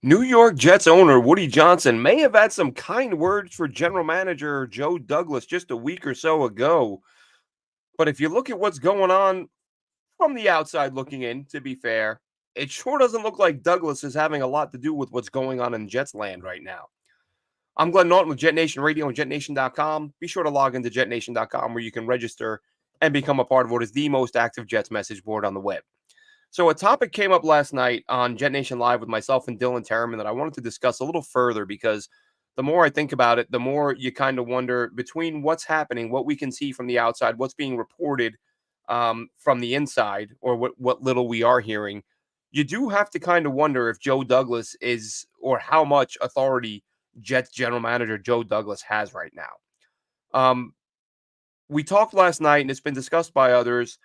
New York Jets owner Woody Johnson may have had some kind words for general manager Joe Douglas just a week or so ago. But if you look at what's going on from the outside looking in, to be fair, it sure doesn't look like Douglas is having a lot to do with what's going on in Jets land right now. I'm Glenn Norton with JetNation Radio and JetNation.com. Be sure to log into JetNation.com where you can register and become a part of what is the most active Jets message board on the web. So a topic came up last night on Jet Nation Live with myself and Dylan Terraman that I wanted to discuss a little further because the more I think about it, the more you kind of wonder between what's happening, what we can see from the outside, what's being reported from the inside, or what little we are hearing. You do have to kind of wonder if Joe Douglas is, or how much authority Jets general manager Joe Douglas has right now. We talked last night, and it's been discussed by others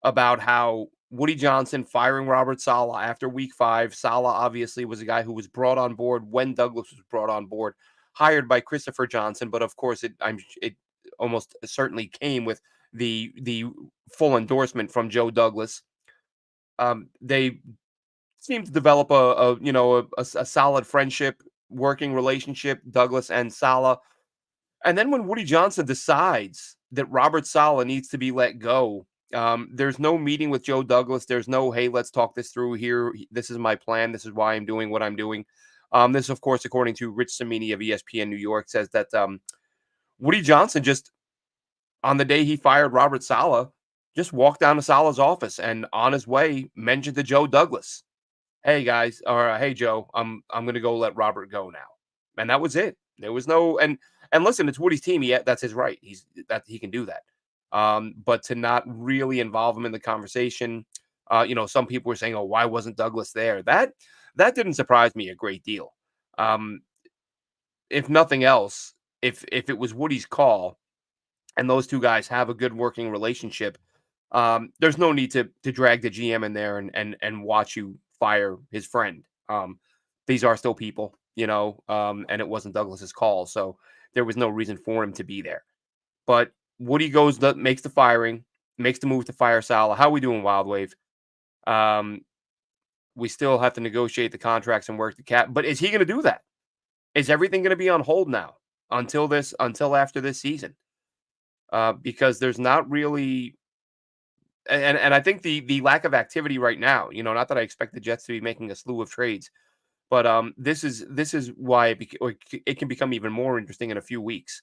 about how Woody Johnson firing Robert Saleh after week 5. Saleh obviously was a guy who was brought on board when Douglas was brought on board, hired by Christopher Johnson, but of course it almost certainly came with the full endorsement from Joe Douglas. They seemed to develop a solid friendship, working relationship, Douglas and Saleh. And then when Woody Johnson decides that Robert Saleh needs to be let go, there's no meeting with Joe Douglas. There's no, hey, let's talk this through here. This is my plan. This is why I'm doing what I'm doing. This, of course, according to Rich Cimini of ESPN New York, says that Woody Johnson just, on the day he fired Robert Saleh, just walked down to Saleh's office and on his way mentioned to Joe Douglas, hey, guys, or hey, Joe, I'm going to go let Robert go now. And that was it. There was no, and listen, it's Woody's team. That's his right. He can do that. But to not really involve him in the conversation, some people were saying, "Oh, why wasn't Douglas there?" That didn't surprise me a great deal. Um, if nothing else, if it was Woody's call and those two guys have a good working relationship, there's no need to drag the GM in there and watch you fire his friend. These are still people, and it wasn't Douglas's call, so there was no reason for him to be there. But Woody makes the firing, makes the move to fire Saleh. How are we doing, Wild Wave? We still have to negotiate the contracts and work the cap. But is he going to do that? Is everything going to be on hold now until after this season? Because there's not really, and I think the lack of activity right now. Not that I expect the Jets to be making a slew of trades, but this is why it can become even more interesting in a few weeks.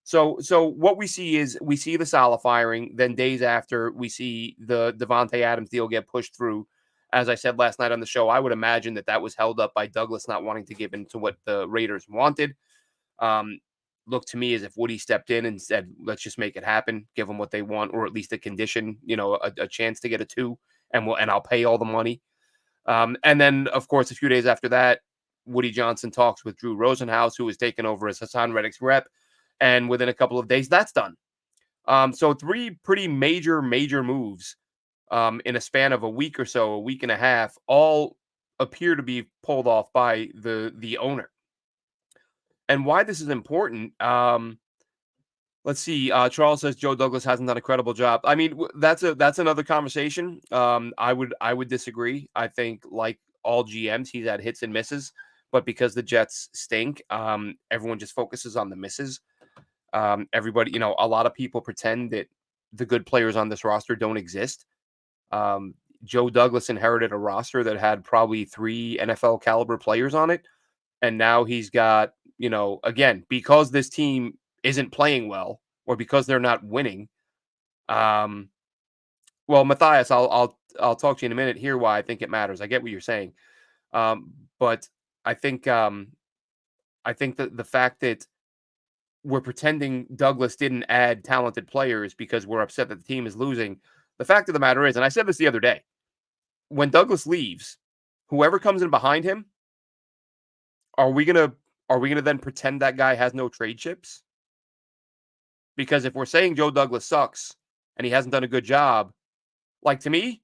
So what we see is we see the Saleh firing. Then days after, we see the Devontae Adams deal get pushed through. As I said last night on the show, I would imagine that was held up by Douglas not wanting to give in to what the Raiders wanted. Looked to me as if Woody stepped in and said, "Let's just make it happen. Give them what they want, or at least a condition, a chance to get a 2, and I'll pay all the money." And then, of course, a few days after that, Woody Johnson talks with Drew Rosenhaus, who was taken over as Hassan Reddick's rep. And within a couple of days, that's done. So 3 pretty major moves in a span of a week or so, a week and a half, all appear to be pulled off by the owner. And why this is important, let's see. Charles says Joe Douglas hasn't done a credible job. I mean, that's another conversation. I would disagree. I think, like all GMs, he's had hits and misses, but because the Jets stink, everyone just focuses on the misses. Everybody, a lot of people pretend that the good players on this roster don't exist. Joe Douglas inherited a roster that had probably 3 NFL caliber players on it. And now he's got, again, because this team isn't playing well, or because they're not winning. Well, Matthias, I'll talk to you in a minute here why I think it matters. I get what you're saying. But I think that the fact that we're pretending Douglas didn't add talented players because we're upset that the team is losing. The fact of the matter is, and I said this the other day, when Douglas leaves, whoever comes in behind him, are we gonna then pretend that guy has no trade chips? Because if we're saying Joe Douglas sucks and he hasn't done a good job, like, to me,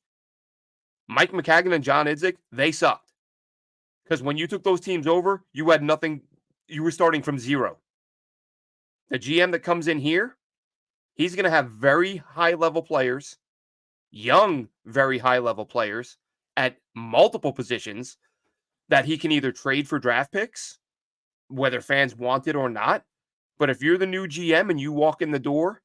Mike McCagan and John Idzik, they sucked. Because when you took those teams over, you had nothing. You were starting from zero. The GM that comes in here, he's going to have very high-level players, young, very high-level players at multiple positions. that he can either trade for draft picks, whether fans want it or not. But if you're the new GM and you walk in the door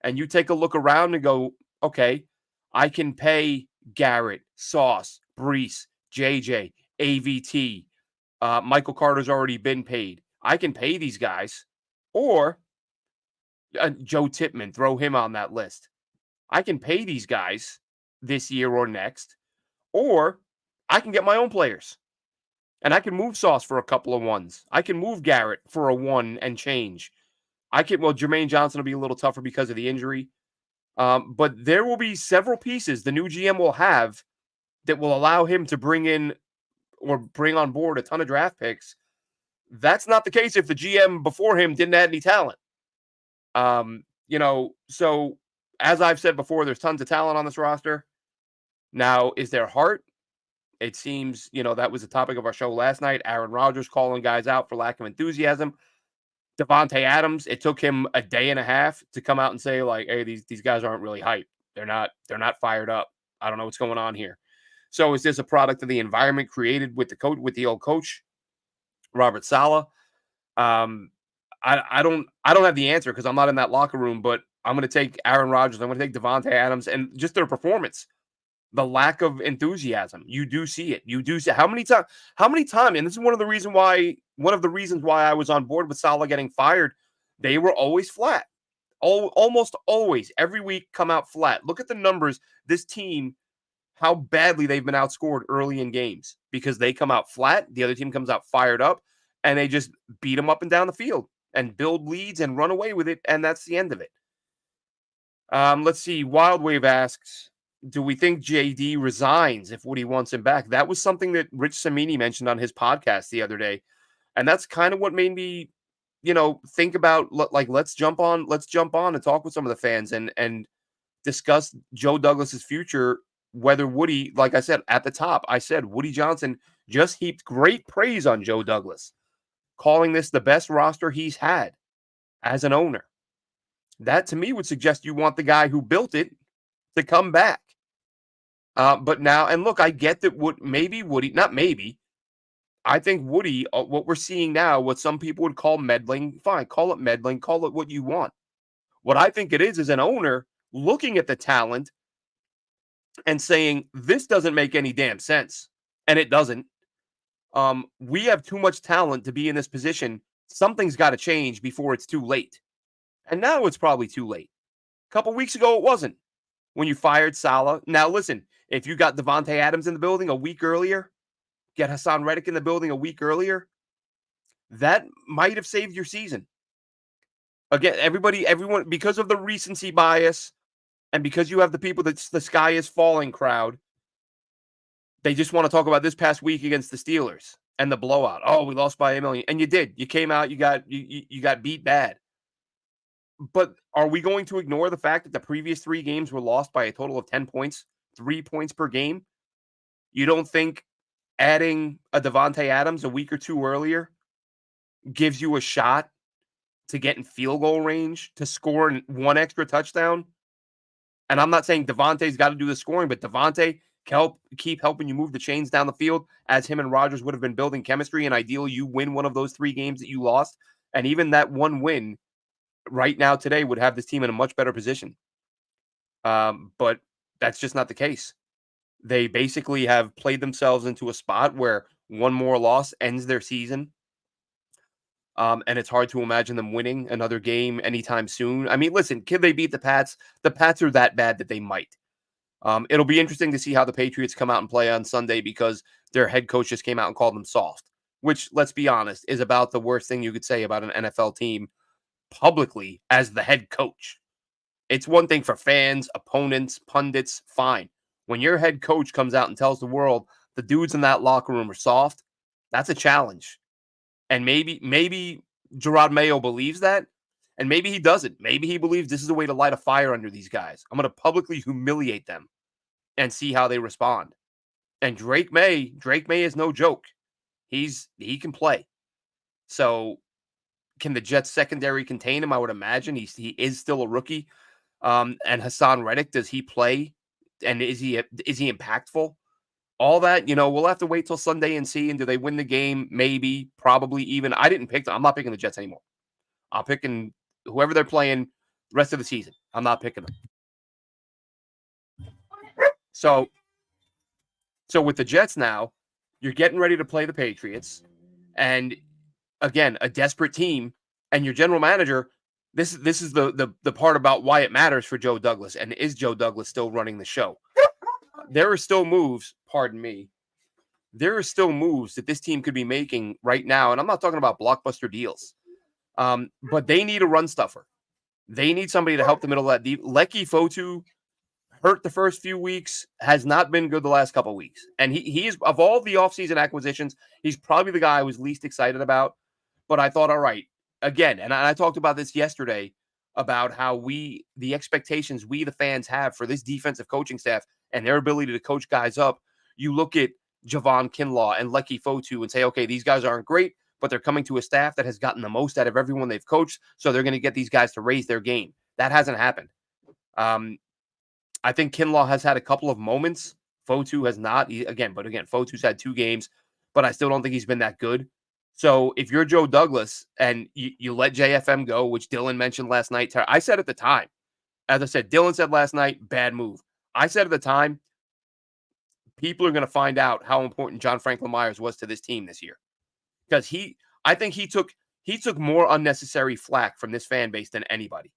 and you take a look around and go, okay, I can pay Garrett, Sauce, Brees, JJ, AVT. Michael Carter's already been paid. I can pay these guys. Or Joe Tippmann, throw him on that list. I can pay these guys this year or next. Or I can get my own players. And I can move Sauce for a couple of ones. I can move Garrett for a one and change. Jermaine Johnson will be a little tougher because of the injury. But there will be several pieces the new GM will have that will allow him to bring in or bring on board a ton of draft picks. That's not the case if the GM before him didn't add any talent. So as I've said before, there's tons of talent on this roster. Now, is there heart? It seems, that was the topic of our show last night. Aaron Rodgers calling guys out for lack of enthusiasm. Devontae Adams, it took him a day and a half to come out and say, like, hey, these guys aren't really hyped. They're not fired up. I don't know what's going on here. So is this a product of the environment created with the old coach, Robert Saleh? I don't have the answer because I'm not in that locker room, but I'm going to take Aaron Rodgers. I'm going to take Devontae Adams and just their performance. The lack of enthusiasm. You do see it. You do see how many times, and this is one of the reasons why I was on board with Saleh getting fired. They were always flat. Almost always every week come out flat. Look at the numbers. This team, how badly they've been outscored early in games because they come out flat. The other team comes out fired up and they just beat them up and down the field and build leads and run away with it. And that's the end of it. Let's see. Wild Wave asks, do we think JD resigns if Woody wants him back? That was something that Rich Samini mentioned on his podcast the other day. And that's kind of what made me, think about, like, let's jump on and talk with some of the fans and discuss Joe Douglas's future, whether Woody, like I said, at the top, I said Woody Johnson just heaped great praise on Joe Douglas, calling this the best roster he's had as an owner. That to me would suggest you want the guy who built it to come back. But now, and look, I get that I think Woody, what we're seeing now, what some people would call meddling, fine, call it meddling, call it what you want. What I think it is an owner looking at the talent and saying, this doesn't make any damn sense. And it doesn't. We have too much talent to be in this position. Something's got to change before it's too late. And now it's probably too late. A couple weeks ago, it wasn't. When you fired Saleh. Now, listen, if you got Devontae Adams in the building a week earlier, get Hassan Reddick in the building a week earlier, that might have saved your season. Again, everyone, because of the recency bias and because you have the people that the sky is falling crowd, they just want to talk about this past week against the Steelers and the blowout. Oh, we lost by 1 million. And you did. You came out, you got beat bad. But are we going to ignore the fact that the previous 3 games were lost by a total of 10 points, 3 points per game? You don't think adding a Devontae Adams a week or 2 earlier gives you a shot to get in field goal range, to score 1 extra touchdown? And I'm not saying Devontae's got to do the scoring, but Devontae can keep helping you move the chains down the field as him and Rodgers would have been building chemistry, and ideally you win one of those 3 games that you lost. And even that one win right now today would have this team in a much better position. But that's just not the case. They basically have played themselves into a spot where one more loss ends their season. And it's hard to imagine them winning another game anytime soon. I mean, listen, can they beat the Pats? The Pats are that bad that they might. It'll be interesting to see how the Patriots come out and play on Sunday because their head coach just came out and called them soft, which, let's be honest, is about the worst thing you could say about an NFL team publicly as the head coach. It's one thing for fans, opponents, pundits, fine. When your head coach comes out and tells the world the dudes in that locker room are soft, that's a challenge. And maybe Gerard Mayo believes that, and maybe he doesn't. Maybe he believes this is a way to light a fire under these guys. I'm going to publicly humiliate them and see how they respond. And Drake May is no joke. He can play. So can the Jets secondary contain him? I would imagine he is still a rookie. And Hassan Reddick, does he play? And is he impactful? All that, we'll have to wait till Sunday and see. And do they win the game? Maybe, probably even. I didn't pick them. I'm not picking the Jets anymore. I'm picking whoever they're playing the rest of the season. I'm not picking them. So, so with the Jets now, you're getting ready to play the Patriots, and again, a desperate team, and your general manager. This is the part about why it matters for Joe Douglas, and is Joe Douglas still running the show? There are still moves. Pardon me. There are still moves that this team could be making right now, and I'm not talking about blockbuster deals. But they need a run stuffer. They need somebody to help the middle of that deep. Lecky Fotu hurt the first few weeks, has not been good the last couple of weeks. And he is, of all the offseason acquisitions, he's probably the guy I was least excited about. But I thought, all right, again, and I talked about this yesterday about how the expectations we, the fans, have for this defensive coaching staff and their ability to coach guys up. You look at Javon Kinlaw and Lecky Fotu and say, okay, these guys aren't great, but they're coming to a staff that has gotten the most out of everyone they've coached. So they're going to get these guys to raise their game. That hasn't happened. I think Kinlaw has had a couple of moments. Fotu has not. But again, Fotu's had 2 games, but I still don't think he's been that good. So if you're Joe Douglas and you let JFM go, which Dylan mentioned last night, I said at the time, as I said, Dylan said last night, bad move. I said at the time, people are going to find out how important John Franklin Myers was to this team this year, because I think he took more unnecessary flack from this fan base than anybody,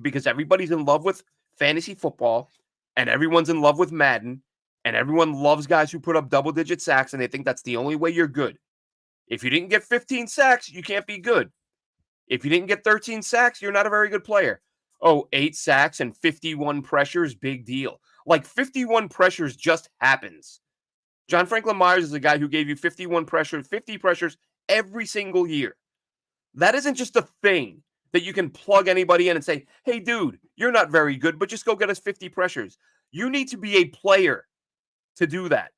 because everybody's in love with fantasy football and everyone's in love with Madden and everyone loves guys who put up double-digit sacks, and they think that's the only way you're good. If you didn't get 15 sacks, you can't be good. If you didn't get 13 sacks, you're not a very good player. Oh, 8 sacks and 51 pressures, big deal. Like 51 pressures just happens. John Franklin Myers is a guy who gave you 50 pressures every single year. That isn't just a thing that you can plug anybody in and say, hey, dude, you're not very good, but just go get us 50 pressures. You need to be a player to do that.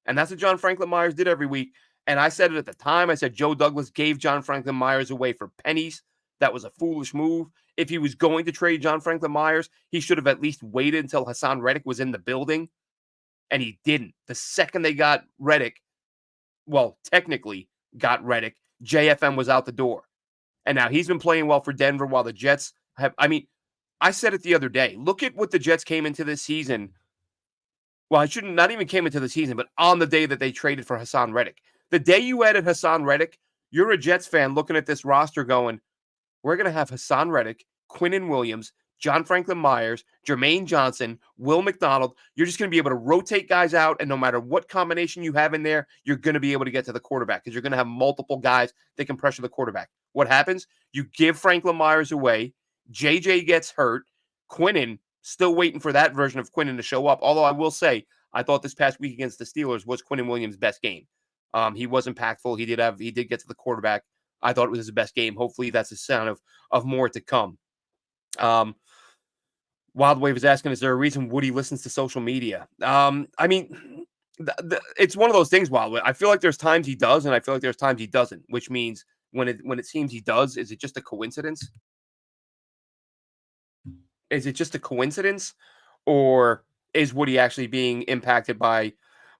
And that's what John Franklin Myers did every week. And I said it at the time. I said Joe Douglas gave John Franklin Myers away for pennies. That was a foolish move. If he was going to trade John Franklin Myers, he should have at least waited until Hassan Reddick was in the building. And he didn't. The second they got Reddick, well, technically got Reddick, JFM was out the door. And now he's been playing well for Denver while the Jets have, I said it the other day. Look at what the Jets came into this season. Well, I shouldn't, not even came into the season, but on the day that they traded for Hassan Reddick. The day you added Hassan Reddick, you're a Jets fan looking at this roster going, we're going to have Hassan Reddick, Quinnen Williams, John Franklin Myers, Jermaine Johnson, Will McDonald. You're just going to be able to rotate guys out, and no matter what combination you have in there, you're going to be able to get to the quarterback because you're going to have multiple guys that can pressure the quarterback. What happens? You give Franklin Myers away. JJ gets hurt. Quinnen, still waiting for that version of Quinnen to show up. Although I will say, I thought this past week against the Steelers was Quinnen Williams' best game. He was impactful. He did get to the quarterback. I thought it was his best game. Hopefully that's a sign of more to come. Wild Wave is asking, is there a reason Woody listens to social media? It's one of those things, Wild Wave. I feel like there's times he does, and I feel like there's times he doesn't, which means when it seems he does, is it just a coincidence? Is it just a coincidence? Or is Woody actually being impacted by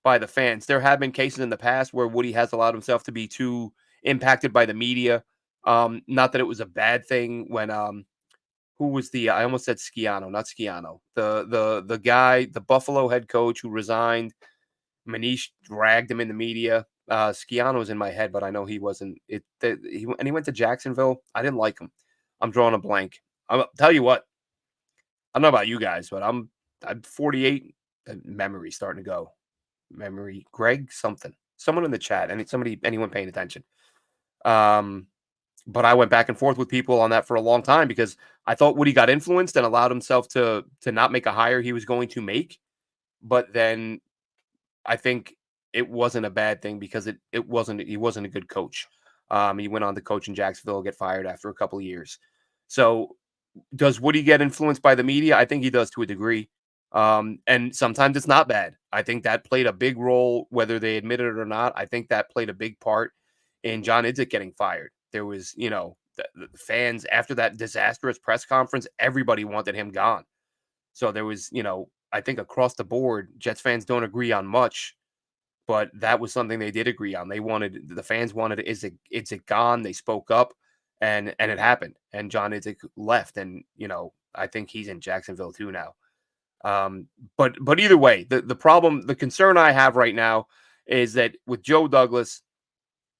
the fans? There have been cases in the past where Woody has allowed himself to be too impacted by the media. Not that it was a bad thing when who was I almost said Schiano, not Schiano. The guy, the Buffalo head coach who resigned, Manish dragged him in the media. Schiano was in my head, but I know he wasn't. He went to Jacksonville. I didn't like him. I'm drawing a blank. I'll tell you what. I don't know about you guys, but I'm 48. Memory starting to go. Memory. Greg something. Someone in the chat. Anyone paying attention. But I went back and forth with people on that for a long time because I thought Woody got influenced and allowed himself to not make a hire he was going to make. But then I think it wasn't a bad thing because he wasn't a good coach. He went on to coach in Jacksonville, get fired after a couple of years. So does Woody get influenced by the media? I think he does to a degree. And sometimes it's not bad. I think that played a big role, whether they admit it or not. I think that played a big part in John Idzik getting fired. There was, the fans after that disastrous press conference, everybody wanted him gone. So there was, I think across the board, Jets fans don't agree on much. but that was something they did agree on. The fans wanted, is it gone? They spoke up, and it happened. And John Idzik left, and I think he's in Jacksonville too now. But either way, the concern I have right now is that with Joe Douglas,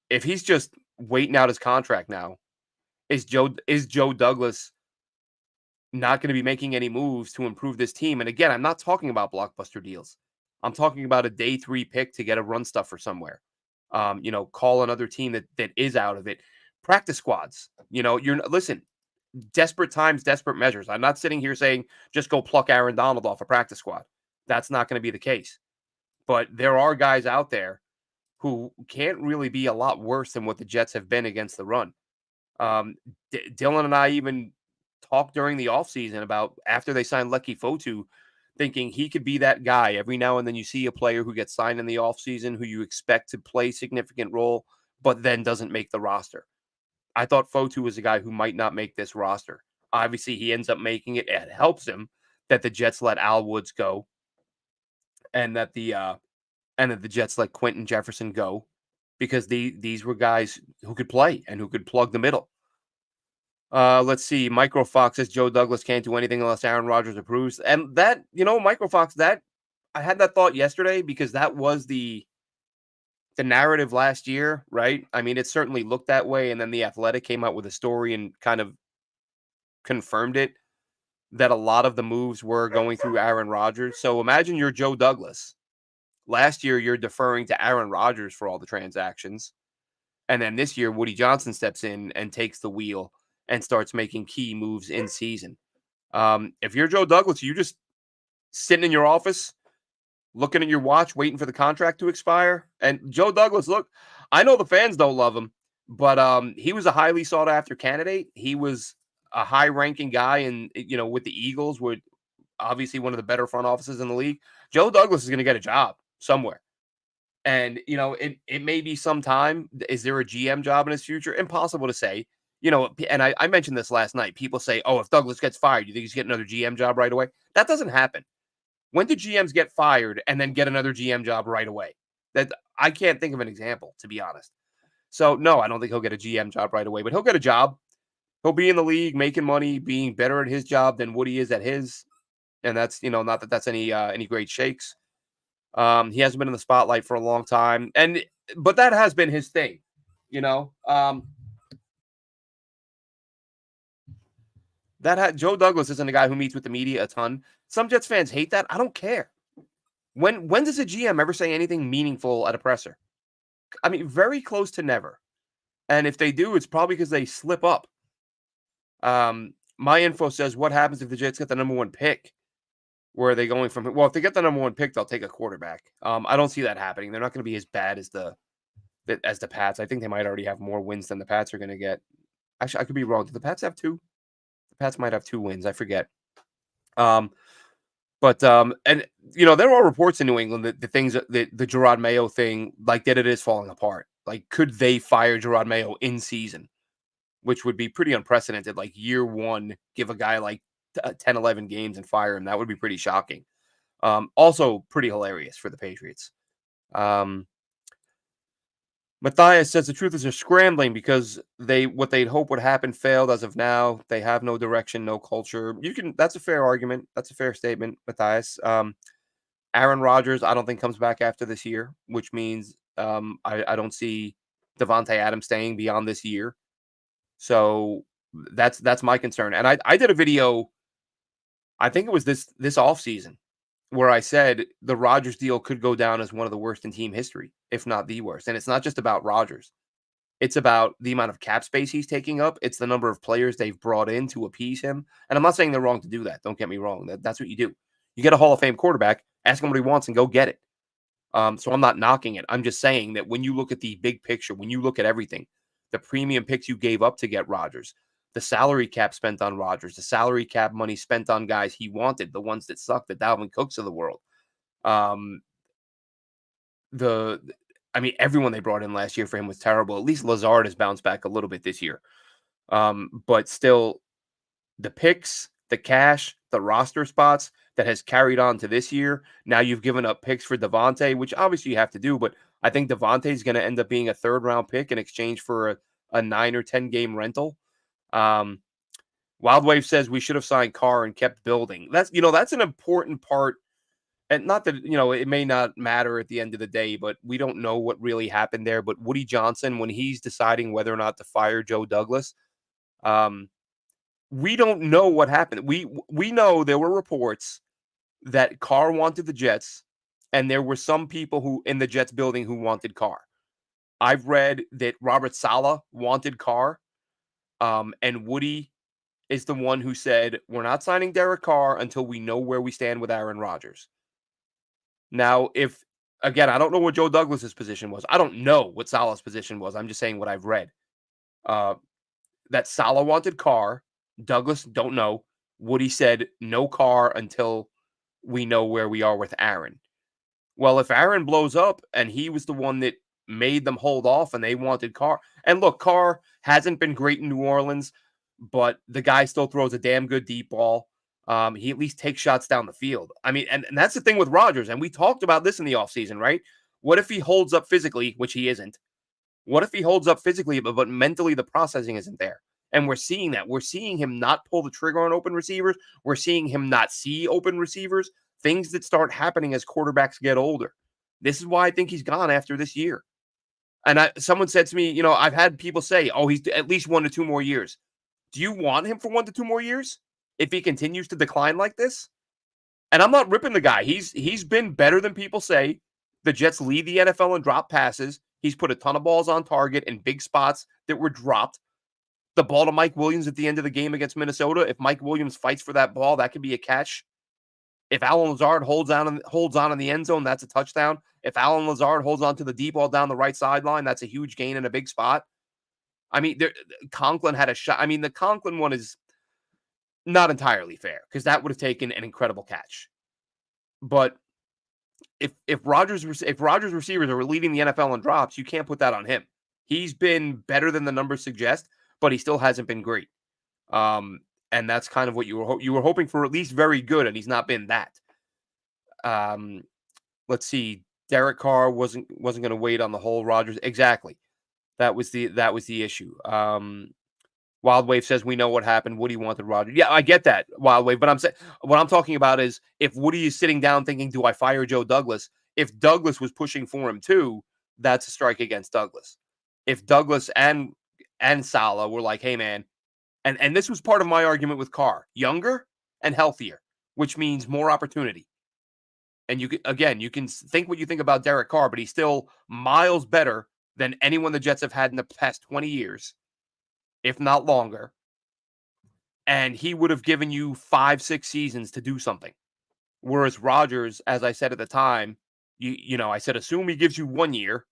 if he's just waiting out his contract now, is Joe Douglas not going to be making any moves to improve this team? And again, I'm not talking about blockbuster deals. I'm talking about a day 3 pick to get a run stuffer somewhere. Call another team that is out of it. Practice squads. Listen, desperate times, desperate measures. I'm not sitting here saying just go pluck Aaron Donald off a practice squad. That's not going to be the case. But there are guys out there who can't really be a lot worse than what the Jets have been against the run. Dylan and I even talked during the offseason about after they signed Leki Fotu, thinking he could be that guy. Every now and then you see a player who gets signed in the offseason who you expect to play significant role, but then doesn't make the roster. I thought Fotu was a guy who might not make this roster. Obviously, he ends up making it. It helps him that the Jets let Al Woods go, and that the Jets let Quentin Jefferson go, because these were guys who could play and who could plug the middle. Let's see. Micro Fox says Joe Douglas can't do anything unless Aaron Rodgers approves. And that, Micro Fox, that I had that thought yesterday because that was the narrative last year, right? I mean, it certainly looked that way. And then The Athletic came out with a story and kind of confirmed it, that a lot of the moves were going through Aaron Rodgers. So imagine you're Joe Douglas. Last year, you're deferring to Aaron Rodgers for all the transactions. And then this year, Woody Johnson steps in and takes the wheel and starts making key moves in season. If you're Joe Douglas, you just sitting in your office, looking at your watch, waiting for the contract to expire. And Joe Douglas, look, I know the fans don't love him, but he was a highly sought after candidate. He was a high ranking guy, and with the Eagles, were obviously one of the better front offices in the league. Joe Douglas is going to get a job somewhere. And, it may be some time. Is there a GM job in his future? Impossible to say. And I mentioned this last night. People say, oh, if Douglas gets fired, you think he's getting another GM job right away? That doesn't happen. When do GMs get fired and then get another GM job right away? That I can't think of an example, to be honest. So, no, I don't think he'll get a GM job right away, but he'll get a job. He'll be in the league, making money, being better at his job than Woody is at his. And that's, not that that's any great shakes. He hasn't been in the spotlight for a long time, but that has been his thing, Joe Douglas isn't a guy who meets with the media a ton. Some Jets fans hate that. I don't care. When does a GM ever say anything meaningful at a presser? I mean, very close to never. And if they do, it's probably because they slip up. My info says, what happens if the Jets get the number 1 pick? Where are they going from? Well, if they get the number 1 pick, they'll take a quarterback. I don't see that happening. They're not going to be as bad as the Pats. I think they might already have more wins than the Pats are going to get. Actually, I could be wrong. Do the Pats have 2? The Pats might have 2 wins. I forget. And there are reports in New England that the things that the Gerard Mayo thing, like that it is falling apart. Like, could they fire Gerard Mayo in season? Which would be pretty unprecedented. Like year 1, give a guy like 10, 11 games and fire him. That would be pretty shocking. Also pretty hilarious for the Patriots. Matthias says the truth is they're scrambling because what they'd hope would happen failed as of now. They have no direction, no culture. That's a fair argument. That's a fair statement, Matthias. Aaron Rodgers, I don't think comes back after this year, which means I don't see Devontae Adams staying beyond this year. So that's my concern. And I did a video, I think it was this offseason, where I said the Rodgers deal could go down as one of the worst in team history, if not the worst. And it's not just about Rodgers. It's about the amount of cap space he's taking up. It's the number of players they've brought in to appease him. And I'm not saying they're wrong to do that. Don't get me wrong. That's what you do. You get a Hall of Fame quarterback, ask him what he wants and go get it. So I'm not knocking it. I'm just saying that when you look at the big picture, when you look at everything, the premium picks you gave up to get Rodgers, the salary cap spent on Rodgers, the salary cap money spent on guys he wanted, the ones that sucked, the Dalvin Cooks of the world. Everyone they brought in last year for him was terrible. At least Lazard has bounced back a little bit this year. But still, the picks, the cash, the roster spots, that has carried on to this year. Now you've given up picks for Devontae, which obviously you have to do, but I think Devontae is going to end up being a third round pick in exchange for a 9 or 10 game rental. Um, Wild Wave says we should have signed Carr and kept building. That's an important part. And not that, it may not matter at the end of the day, but we don't know what really happened there. But Woody Johnson, when he's deciding whether or not to fire Joe Douglas, um, we don't know what happened. We know there were reports that Carr wanted the Jets, and there were some people who in the Jets building who wanted Carr. I've read that Robert Saleh wanted Carr, and Woody is the one who said, we're not signing Derek Carr until we know where we stand with Aaron Rodgers. Now, again, I don't know what Joe Douglas's position was. I don't know what Saleh's position was. I'm just saying what I've read. That Saleh wanted Carr. Douglas, don't know. Woody said, no Carr until we know where we are with Aaron. Well, if Aaron blows up and he was the one that made them hold off and they wanted Carr, and look, Carr hasn't been great in New Orleans, but the guy still throws a damn good deep ball. He at least takes shots down the field. I mean, and that's the thing with Rodgers, and we talked about this in the offseason, right? What if he holds up physically, which he isn't? What if he holds up physically, but mentally the processing isn't there? And we're seeing that. We're seeing him not pull the trigger on open receivers. We're seeing him not see open receivers, things that start happening as quarterbacks get older. This is why I think he's gone after this year. And someone said to me, I've had people say, oh, he's at least 1 to 2 more years. Do you want him for 1 to 2 more years if he continues to decline like this? And I'm not ripping the guy. He's been better than people say. The Jets lead the NFL in drop passes. He's put a ton of balls on target in big spots that were dropped. The ball to Mike Williams at the end of the game against Minnesota. If Mike Williams fights for that ball, that could be a catch. If Allen Lazard holds on in the end zone, that's a touchdown. If Allen Lazard holds on to the deep ball down the right sideline, that's a huge gain in a big spot. I mean, Conklin had a shot. I mean, the Conklin one is not entirely fair because that would have taken an incredible catch. But if Rodgers receivers are leading the NFL in drops, you can't put that on him. He's been better than the numbers suggest, but he still hasn't been great. And that's kind of what you were hoping for, at least very good, and he's not been that. Let's see. Derek Carr wasn't going to wait on the whole Rodgers. Exactly. That was the issue. Wild Wave says we know what happened. Woody wanted Rodgers. Yeah, I get that, Wild Wave. But what I'm talking about is if Woody is sitting down thinking, do I fire Joe Douglas? If Douglas was pushing for him too, that's a strike against Douglas. If Douglas and Saleh were like, hey man, and this was part of my argument with Carr, younger and healthier, which means more opportunity. And you can think what you think about Derek Carr, but he's still miles better than anyone the Jets have had in the past 20 years, if not longer. And he would have given you 5-6 seasons to do something. Whereas Rodgers, as I said at the time, I said, assume he gives you 1 year.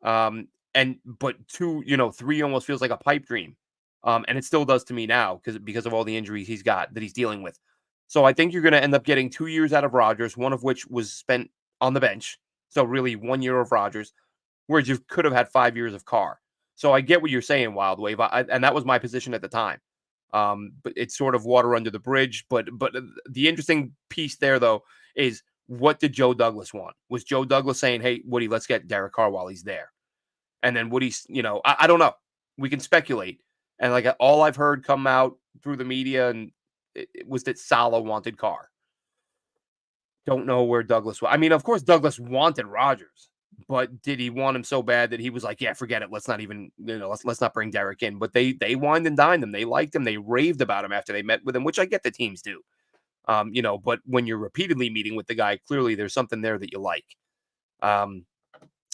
But 2, 3 almost feels like a pipe dream. And it still does to me now because of all the injuries he's got that he's dealing with. So I think you're going to end up getting 2 years out of Rodgers, one of which was spent on the bench. So really 1 year of Rodgers, whereas you could have had 5 years of Carr. So I get what you're saying, Wild Wave, and that was my position at the time. But it's sort of water under the bridge. But the interesting piece there, though, is what did Joe Douglas want? Was Joe Douglas saying, hey, Woody, let's get Derek Carr while he's there? And then Woody's, I don't know. We can speculate. And like all I've heard come out through the media and it was that Saleh wanted Carr. Don't know where Douglas was. I mean, of course, Douglas wanted Rodgers, but did he want him so bad that he was like, yeah, forget it. Let's not even, let's not bring Derek in. But they wined and dined him. They liked him. They raved about him after they met with him, which I get the teams do. But when you're repeatedly meeting with the guy, clearly there's something there that you like.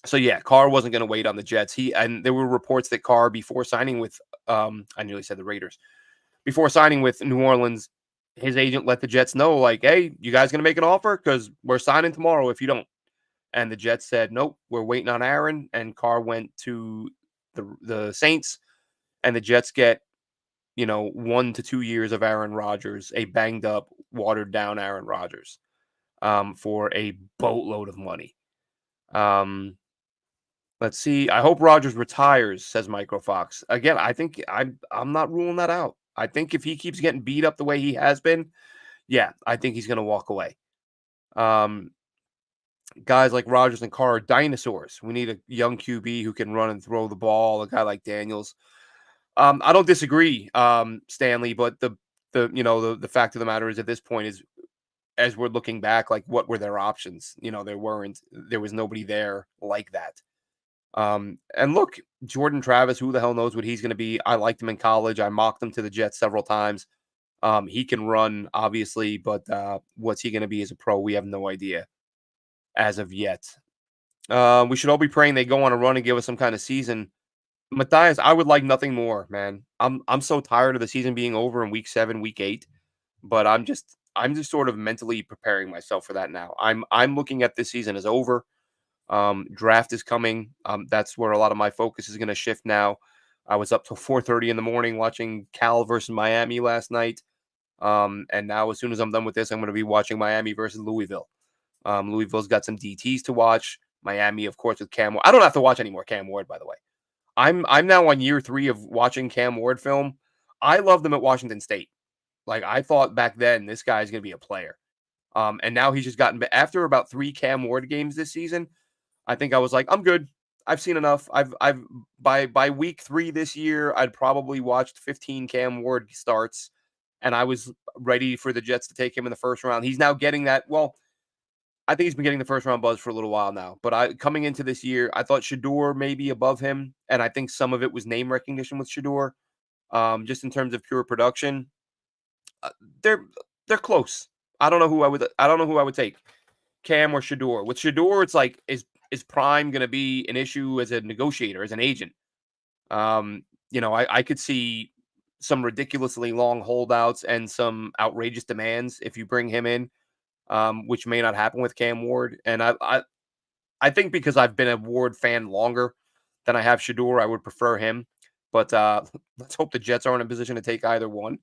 So yeah, Carr wasn't going to wait on the Jets. And there were reports that Carr, before signing with, I nearly said the Raiders, before signing with New Orleans, his agent let the Jets know, like, hey, you guys going to make an offer? Because we're signing tomorrow if you don't. And the Jets said, nope, we're waiting on Aaron. And Carr went to the Saints, and the Jets get, 1 to 2 years of Aaron Rodgers, a banged up, watered down Aaron Rodgers, for a boatload of money. Let's see. I hope Rodgers retires, says Microfox. Again, I think I'm not ruling that out. I think if he keeps getting beat up the way he has been, Yeah, I think he's going to walk away. Um, Guys like Rodgers and Carr are dinosaurs. We need a young QB who can run and throw the ball. A guy like Daniels. I don't disagree, Stanley, but the fact of the matter is at this point is as we're looking back, like what were their options? There was nobody there like that. And look, Jordan Travis, who the hell knows what he's going to be? I liked him in college. I mocked him to the Jets several times. He can run, obviously, but what's he going to be as a pro? We have no idea as of yet. We should all be praying they go on a run and give us some kind of season. Matthias, I would like nothing more, man. I'm so tired of the season being over in week 7, week 8, but I'm just sort of mentally preparing myself for that now. I'm looking at this season as over. Draft is coming. That's where a lot of my focus is going to shift now. I was up till 4:30 in the morning watching Cal versus Miami last night. And now as soon as I'm done with this, I'm going to be watching Miami versus Louisville. Louisville's got some DTs to watch. Miami, of course, with Cam Ward. I don't have to watch any more Cam Ward, by the way. I'm now on year 3 of watching Cam Ward film. I loved him at Washington State. Like I thought back then, this guy's going to be a player. And now he's just gotten after about 3 Cam Ward games this season. I think I was like, I'm good. I've seen enough. I've by week 3 this year, I'd probably watched 15 Cam Ward starts, and I was ready for the Jets to take him in the first round. He's now getting that. Well, I think he's been getting the first round buzz for a little while now. But coming into this year, I thought Shador may be above him, and I think some of it was name recognition with Shador. Just in terms of pure production, uh, they're they're close. I don't know who I would take, Cam or Shador. With Shador, it's like is Prime going to be an issue as a negotiator, as an agent? I could see some ridiculously long holdouts and some outrageous demands if you bring him in, which may not happen with Cam Ward. And I think because I've been a Ward fan longer than I have Shador, I would prefer him. But let's hope the Jets aren't in a position to take either one.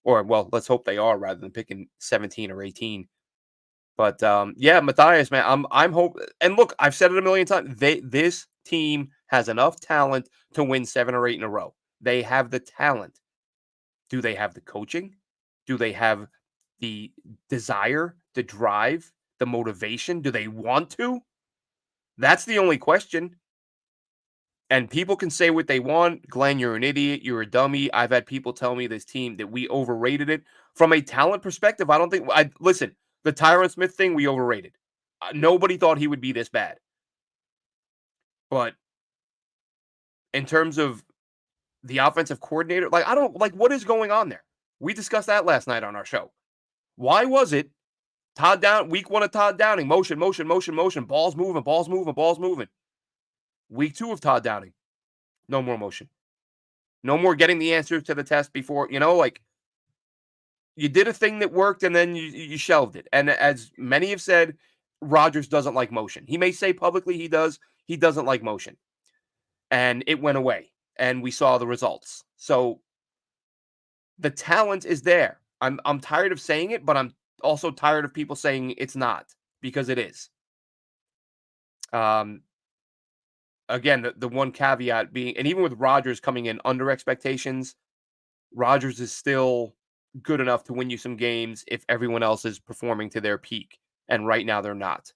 Or, well, let's hope they are rather than picking 17 or 18. But yeah, Matthias, man, I'm hope. And look, I've said it a million times. This team has enough talent to win 7 or 8 in a row. They have the talent. Do they have the coaching? Do they have the desire, the drive, the motivation? Do they want to? That's the only question. And people can say what they want. Glenn, you're an idiot. You're a dummy. I've had people tell me this team that we overrated it. From a talent perspective, I don't think I listen. The Tyron Smith thing, we overrated. Nobody thought he would be this bad. But in terms of the offensive coordinator, like I don't like what is going on there. We discussed that last night on our show. Why was it week 1 of Todd Downing, motion, motion, motion, motion, balls moving, balls moving, balls moving. Week 2 of Todd Downing, no more motion. No more getting the answers to the test before, like you did a thing that worked and then you shelved it. And as many have said, Rodgers doesn't like motion. He may say publicly he does. He doesn't like motion. And it went away and we saw the results. So the talent is there. I'm tired of saying it, but I'm also tired of people saying it's not, because it is. Again, the one caveat being, and even with Rodgers coming in under expectations, Rodgers is still good enough to win you some games if everyone else is performing to their peak. And right now they're not.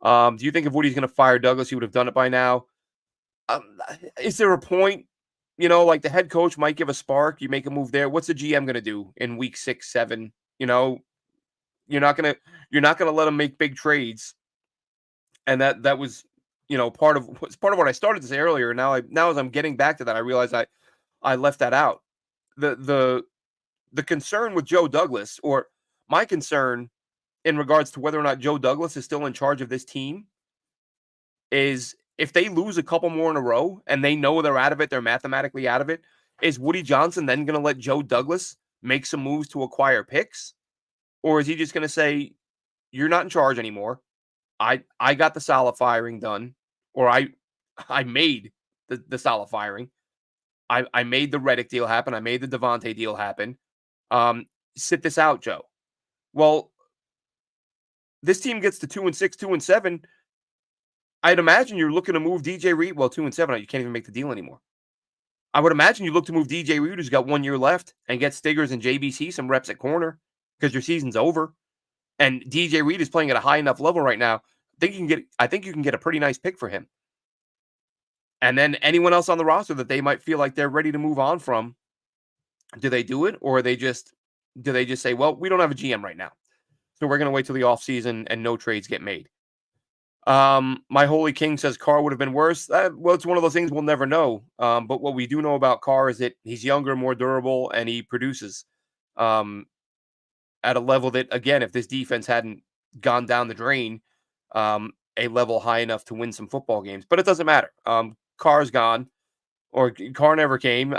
Do you think if Woody's going to fire Douglas, he would have done it by now? Is there a point? Like the head coach might give a spark. You make a move there. What's the GM going to do in week 6, 7? You're not gonna let him make big trades. And that was part of what I started to say earlier. Now as I'm getting back to that, I realize I left that out. The concern with Joe Douglas, or my concern in regards to whether or not Joe Douglas is still in charge of this team, is if they lose a couple more in a row and they know they're out of it, they're mathematically out of it, is Woody Johnson then going to let Joe Douglas make some moves to acquire picks? Or is he just going to say, you're not in charge anymore. I got the Saleh firing done, or I made the Saleh firing. I made the Reddick deal happen. I made the Devontae deal happen. Sit this out, Joe. Well, this team gets to 2-6, 2-7. I'd imagine you're looking to move DJ Reed. Well, 2-7, you can't even make the deal anymore. I would imagine you look to move DJ Reed, who's got 1 year left, and get Stiggers and JBC some reps at corner. because your season's over. And DJ Reed is playing at a high enough level right now. I think you can get a pretty nice pick for him. And then anyone else on the roster that they might feel like they're ready to move on from, do they do it, or do they just say, well, we don't have a GM right now, so we're going to wait till the offseason and no trades get made? My Holy King says Carr would have been worse. Well, it's one of those things we'll never know. But what we do know about Carr is that he's younger, more durable, and he produces at a level that, again, if this defense hadn't gone down the drain, a level high enough to win some football games. But it doesn't matter. Carr's gone, or Carr never came.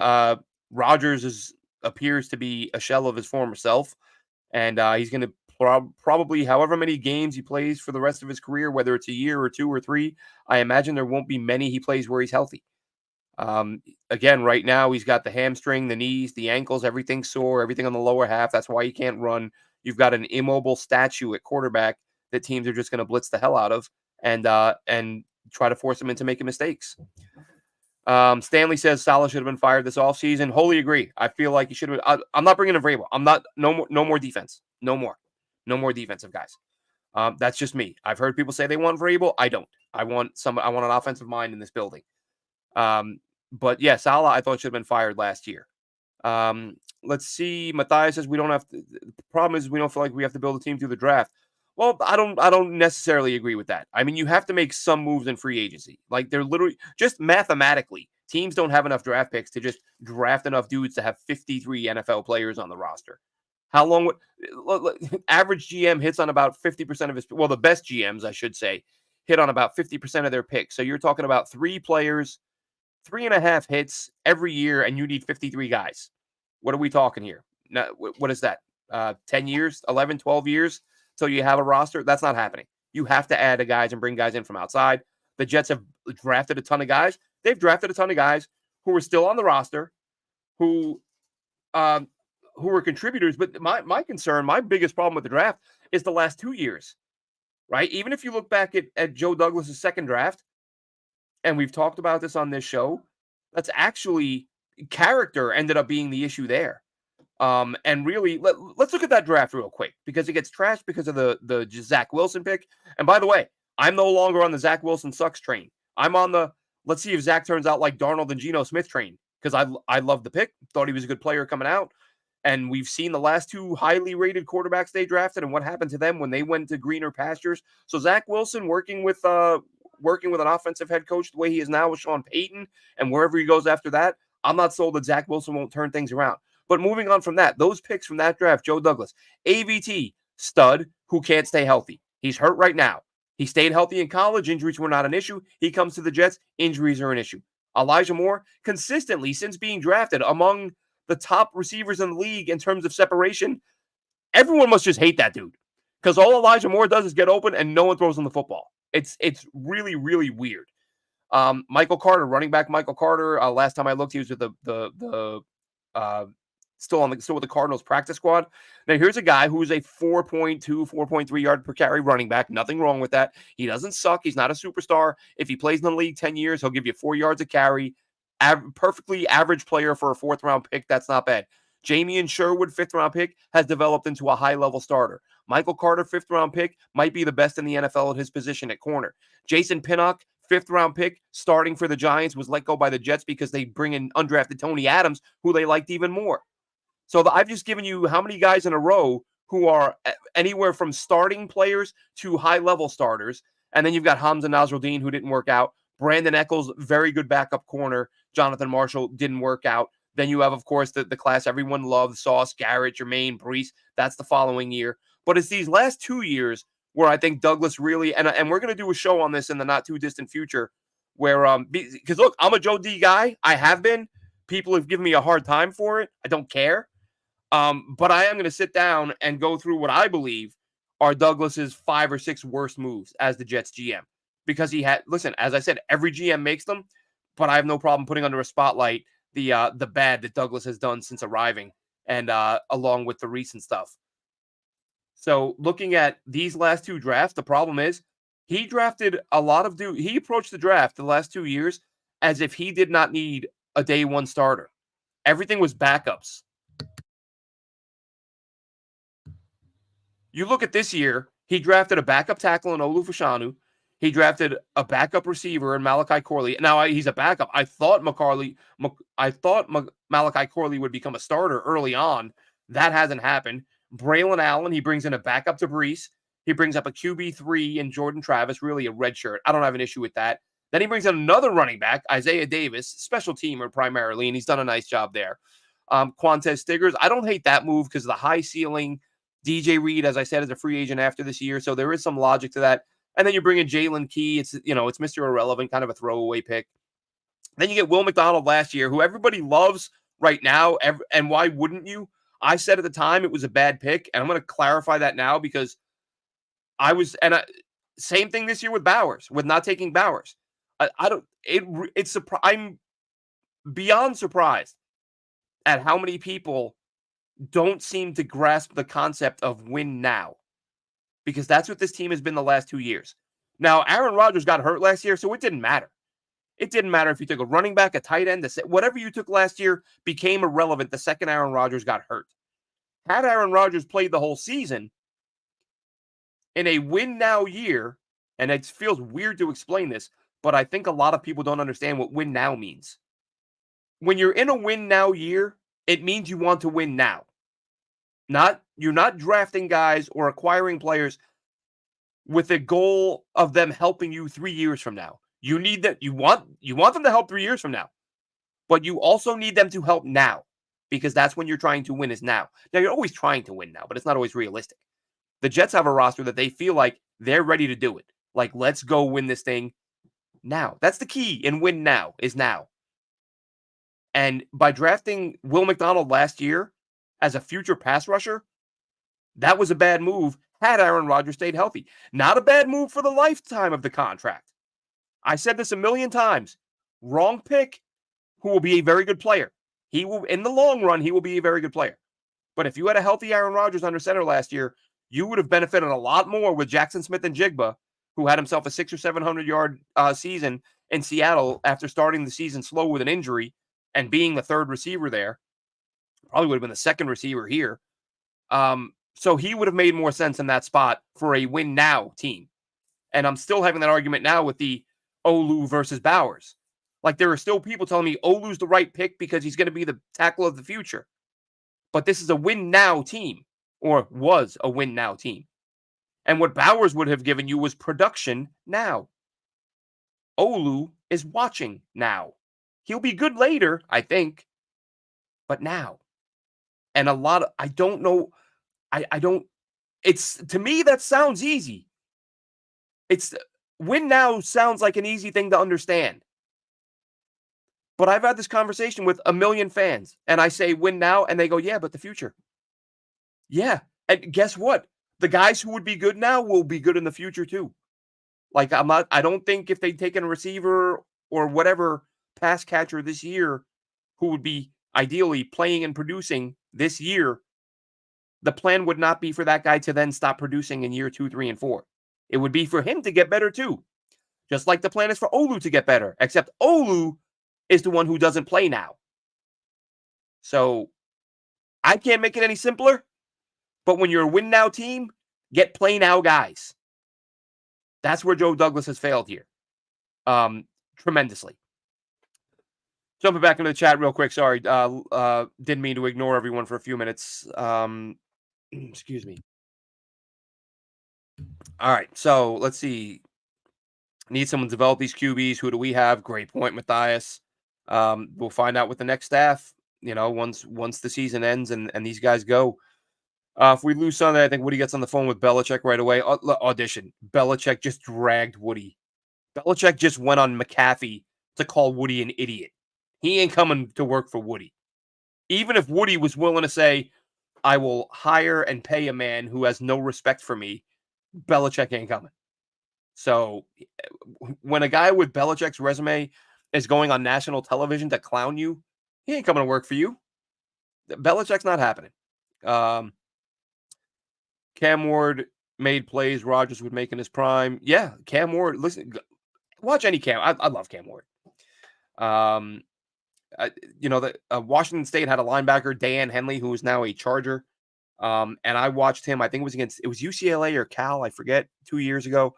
Rodgers appears to be a shell of his former self, and he's going to probably, however many games he plays for the rest of his career, whether it's a year or 2 or 3, I imagine there won't be many he plays where he's healthy. Again, right now he's got the hamstring, the knees, the ankles, everything sore, everything on the lower half. That's why he can't run. You've got an immobile statue at quarterback that teams are just going to blitz the hell out of and try to force him into making mistakes. Stanley says Salah should have been fired this offseason. Wholly agree. I feel like he should have. I'm not bringing in Vrabel. No more defense. No more defensive guys. That's just me. I've heard people say they want Vrabel. I don't. I want an offensive mind in this building. But yeah, Salah, I thought should have been fired last year. Let's see. Matthias says we don't have to. The problem is we don't feel like we have to build a team through the draft. Well, I don't necessarily agree with that. I mean, you have to make some moves in free agency. Like, they're literally just mathematically, teams don't have enough draft picks to just draft enough dudes to have 53 NFL players on the roster. How long would average GM hits on about 50% of his, well, the best GMs, I should say, hit on about 50% of their picks. So you're talking about 3 players, 3.5 hits every year, and you need 53 guys. What are we talking here? Now, what is that? 10 years, 11, 12 years till you have a roster? That's not happening. You have to add guys and bring guys in from outside. The Jets have drafted a ton of guys. They've drafted a ton of guys who are still on the roster, who were contributors. But my concern, my biggest problem with the draft is the last 2 years, right? Even if you look back at Joe Douglas's second draft, and we've talked about this on this show, that's actually character ended up being the issue there. And really, let's look at that draft real quick, because it gets trashed because of the Zach Wilson pick. And by the way, I'm no longer on the Zach Wilson sucks train. I'm on the let's see if Zach turns out like Darnold and Geno Smith train, because I loved the pick, thought he was a good player coming out. And we've seen the last 2 highly rated quarterbacks they drafted and what happened to them when they went to greener pastures. So Zach Wilson working with an offensive head coach the way he is now with Sean Payton, and wherever he goes after that, I'm not sold that Zach Wilson won't turn things around. But moving on from that, those picks from that draft, Joe Douglas, AVT, stud who can't stay healthy. He's hurt right now. He stayed healthy in college. Injuries were not an issue. He comes to the Jets. Injuries are an issue. Elijah Moore, consistently since being drafted among the top receivers in the league in terms of separation. Everyone must just hate that dude, because all Elijah Moore does is get open and no one throws him the football. It's really, really weird. Michael Carter, running back Michael Carter. Last time I looked, he was with still with the Cardinals practice squad. Now here's a guy who's a 4.2, 4.3 yard per carry running back. Nothing wrong with that. He doesn't suck. He's not a superstar. If he plays in the league 10 years, he'll give you 4 yards a carry. Perfectly average player for a 4th round pick. That's not bad. Jamian Sherwood, 5th round pick, has developed into a high level starter. Michael Carter, 5th round pick, might be the best in the NFL at his position at corner. Jason Pinnock, 5th round pick, starting for the Giants, was let go by the Jets because they bring in undrafted Tony Adams, who they liked even more. So I've just given you how many guys in a row who are anywhere from starting players to high-level starters. And then you've got Hamza Nasruddin, who didn't work out. Brandon Eccles, very good backup corner. Jonathan Marshall didn't work out. Then you have, of course, the class everyone loved, Sauce, Garrett, Jermaine, Brees. That's the following year. But it's these last 2 years where I think Douglas really, and we're going to do a show on this in the not-too-distant future, where, because look, I'm a Joe D guy. I have been. People have given me a hard time for it. I don't care. But I am going to sit down and go through what I believe are Douglas's 5 or 6 worst moves as the Jets GM. Because listen, as I said, every GM makes them, but I have no problem putting under a spotlight the bad that Douglas has done since arriving, and along with the recent stuff. So looking at these last 2 drafts, the problem is he drafted a lot of dudes. He approached the draft the last 2 years as if he did not need a day 1 starter. Everything was backups. You look at this year, he drafted a backup tackle in Olu Fashanu. He drafted a backup receiver in Malachi Corley. Now he's a backup. Malachi Corley would become a starter early on. That hasn't happened. Braylon Allen, he brings in a backup to Brees. He brings up a QB3 in Jordan Travis, really a red shirt. I don't have an issue with that. Then he brings in another running back, Isaiah Davis, special teamer primarily, and he's done a nice job there. Quantez Stiggers, I don't hate that move because of the high ceiling. DJ Reed, as I said, is a free agent after this year, so there is some logic to that. And then you bring in Jalen Key. It's Mr. Irrelevant, kind of a throwaway pick. Then you get Will McDonald last year, who everybody loves right now. And why wouldn't you? I said at the time it was a bad pick, and I'm going to clarify that now because same thing this year with Bowers, with not taking Bowers. I'm beyond surprised at how many people don't seem to grasp the concept of win now, because that's what this team has been the last 2 years. Now, Aaron Rodgers got hurt last year, so it didn't matter. It didn't matter if you took a running back, a tight end, whatever you took last year became irrelevant the second Aaron Rodgers got hurt. Had Aaron Rodgers played the whole season in a win now year, and it feels weird to explain this, but I think a lot of people don't understand what win now means. When you're in a win now year, it means you want to win now. You're not drafting guys or acquiring players with the goal of them helping you 3 years from now. You need that. You want them to help 3 years from now, but you also need them to help now, because that's when you're trying to win is now. Now, you're always trying to win now, but it's not always realistic. The Jets have a roster that they feel like they're ready to do it. Like, let's go win this thing now. That's the key in win now is now. And by drafting Will McDonald last year as a future pass rusher, that was a bad move had Aaron Rodgers stayed healthy. Not a bad move for the lifetime of the contract. I said this a million times. Wrong pick, who will be a very good player. He will, in the long run, he will be a very good player. But if you had a healthy Aaron Rodgers under center last year, you would have benefited a lot more with Jackson Smith and Jigba, who had himself a 600 or 700-yard season in Seattle after starting the season slow with an injury and being the third receiver there. Probably would have been the second receiver here. So he would have made more sense in that spot for a win now team. And I'm still having that argument now with the Olu versus Bowers. Like, there are still people telling me Olu's the right pick because he's going to be the tackle of the future. But this is a win now team, or was a win now team. And what Bowers would have given you was production now. Olu is watching now. He'll be good later, I think, but now. And I don't know. To me, that sounds easy. Win now sounds like an easy thing to understand. But I've had this conversation with a million fans, and I say win now, and they go, yeah, but the future. Yeah. And guess what? The guys who would be good now will be good in the future too. Like, I don't think if they'd taken a receiver or whatever pass catcher this year who would be ideally playing and producing this year, the plan would not be for that guy to then stop producing in year 2, 3, and 4. It would be for him to get better too. Just like the plan is for Olu to get better, except Olu is the one who doesn't play now. So I can't make it any simpler, but when you're a win now team, get play now guys. That's where Joe Douglas has failed here. Tremendously. Jumping back into the chat real quick. Sorry. Didn't mean to ignore everyone for a few minutes. Excuse me. All right. So let's see. Need someone to develop these QBs. Who do we have? Great point, Matthias. We'll find out with the next staff, once the season ends and these guys go. If we lose Sunday, I think Woody gets on the phone with Belichick right away. Audition. Belichick just dragged Woody. Belichick just went on McAfee to call Woody an idiot. He ain't coming to work for Woody. Even if Woody was willing to say, I will hire and pay a man who has no respect for me, Belichick ain't coming. So when a guy with Belichick's resume is going on national television to clown you, he ain't coming to work for you. Belichick's not happening. Cam Ward made plays Rodgers would make in his prime. Yeah, Cam Ward. Listen, watch any Cam. I love Cam Ward. Washington State had a linebacker, Dan Henley, who is now a Charger. And I watched him. I think it was UCLA or Cal, I forget, 2 years ago,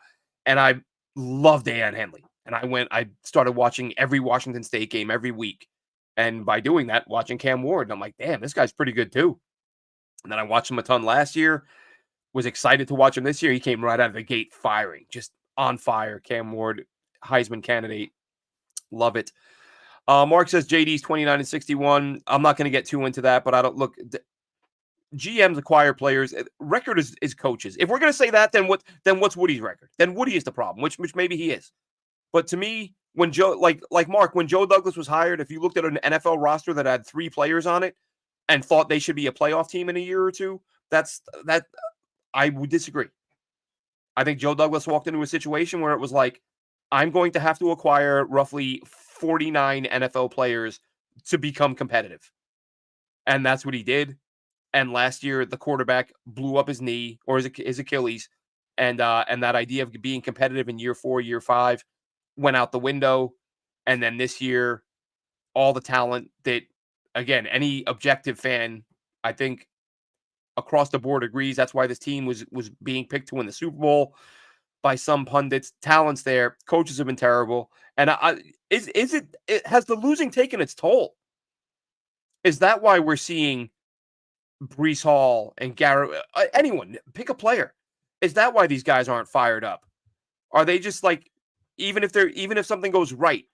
and I loved Dan Henley. And I started watching every Washington State game every week, and by doing that, watching Cam Ward, and I'm like, damn, this guy's pretty good too. And then I watched him a ton last year. Was excited to watch him this year. He came right out of the gate firing, just on fire. Cam Ward, Heisman candidate. Love it. Mark says JD's 29 and 61. I'm not going to get too into that, but I don't look. GMs acquire players. Record is coaches. If we're going to say that, then what's Woody's record? Then Woody is the problem, which maybe he is. But to me, when Joe like Mark, when Joe Douglas was hired, if you looked at an NFL roster that had 3 players on it and thought they should be a playoff team in a year or two, that I would disagree. I think Joe Douglas walked into a situation where it was like, I'm going to have to acquire roughly 49 NFL players to become competitive. And that's what he did. And last year, the quarterback blew up his knee or his Achilles. And that idea of being competitive in year 4, year 5 went out the window. And then this year, all the talent that, again, any objective fan, I think, across the board agrees that's why this team was being picked to win the Super Bowl by some pundits. Talent's there. Coaches have been terrible. And has the losing taken its toll? Is that why we're seeing Breece Hall and Garrett, anyone, pick a player? Is that why these guys aren't fired up? Are they just like, even if something goes right,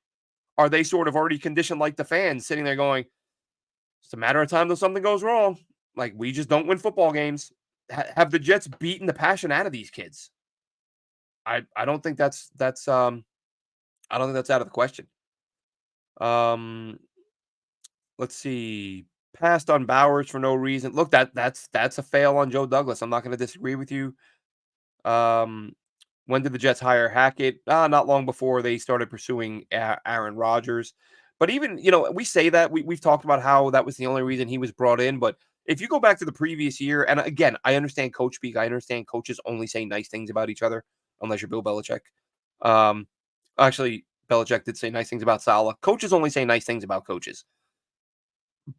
are they sort of already conditioned like the fans sitting there going, it's a matter of time till something goes wrong? Like, we just don't win football games. Have the Jets beaten the passion out of these kids? I don't think that's I don't think that's out of the question. Let's see. Passed on Bowers for no reason. Look, that's a fail on Joe Douglas. I'm not going to disagree with you. When did the Jets hire Hackett? Not long before they started pursuing Aaron Rodgers. But even, we say that we've talked about how that was the only reason he was brought in. But if you go back to the previous year, and again, I understand coach speak. I understand coaches only say nice things about each other, unless you're Bill Belichick. Actually, Belichick did say nice things about Saleh. Coaches only say nice things about coaches.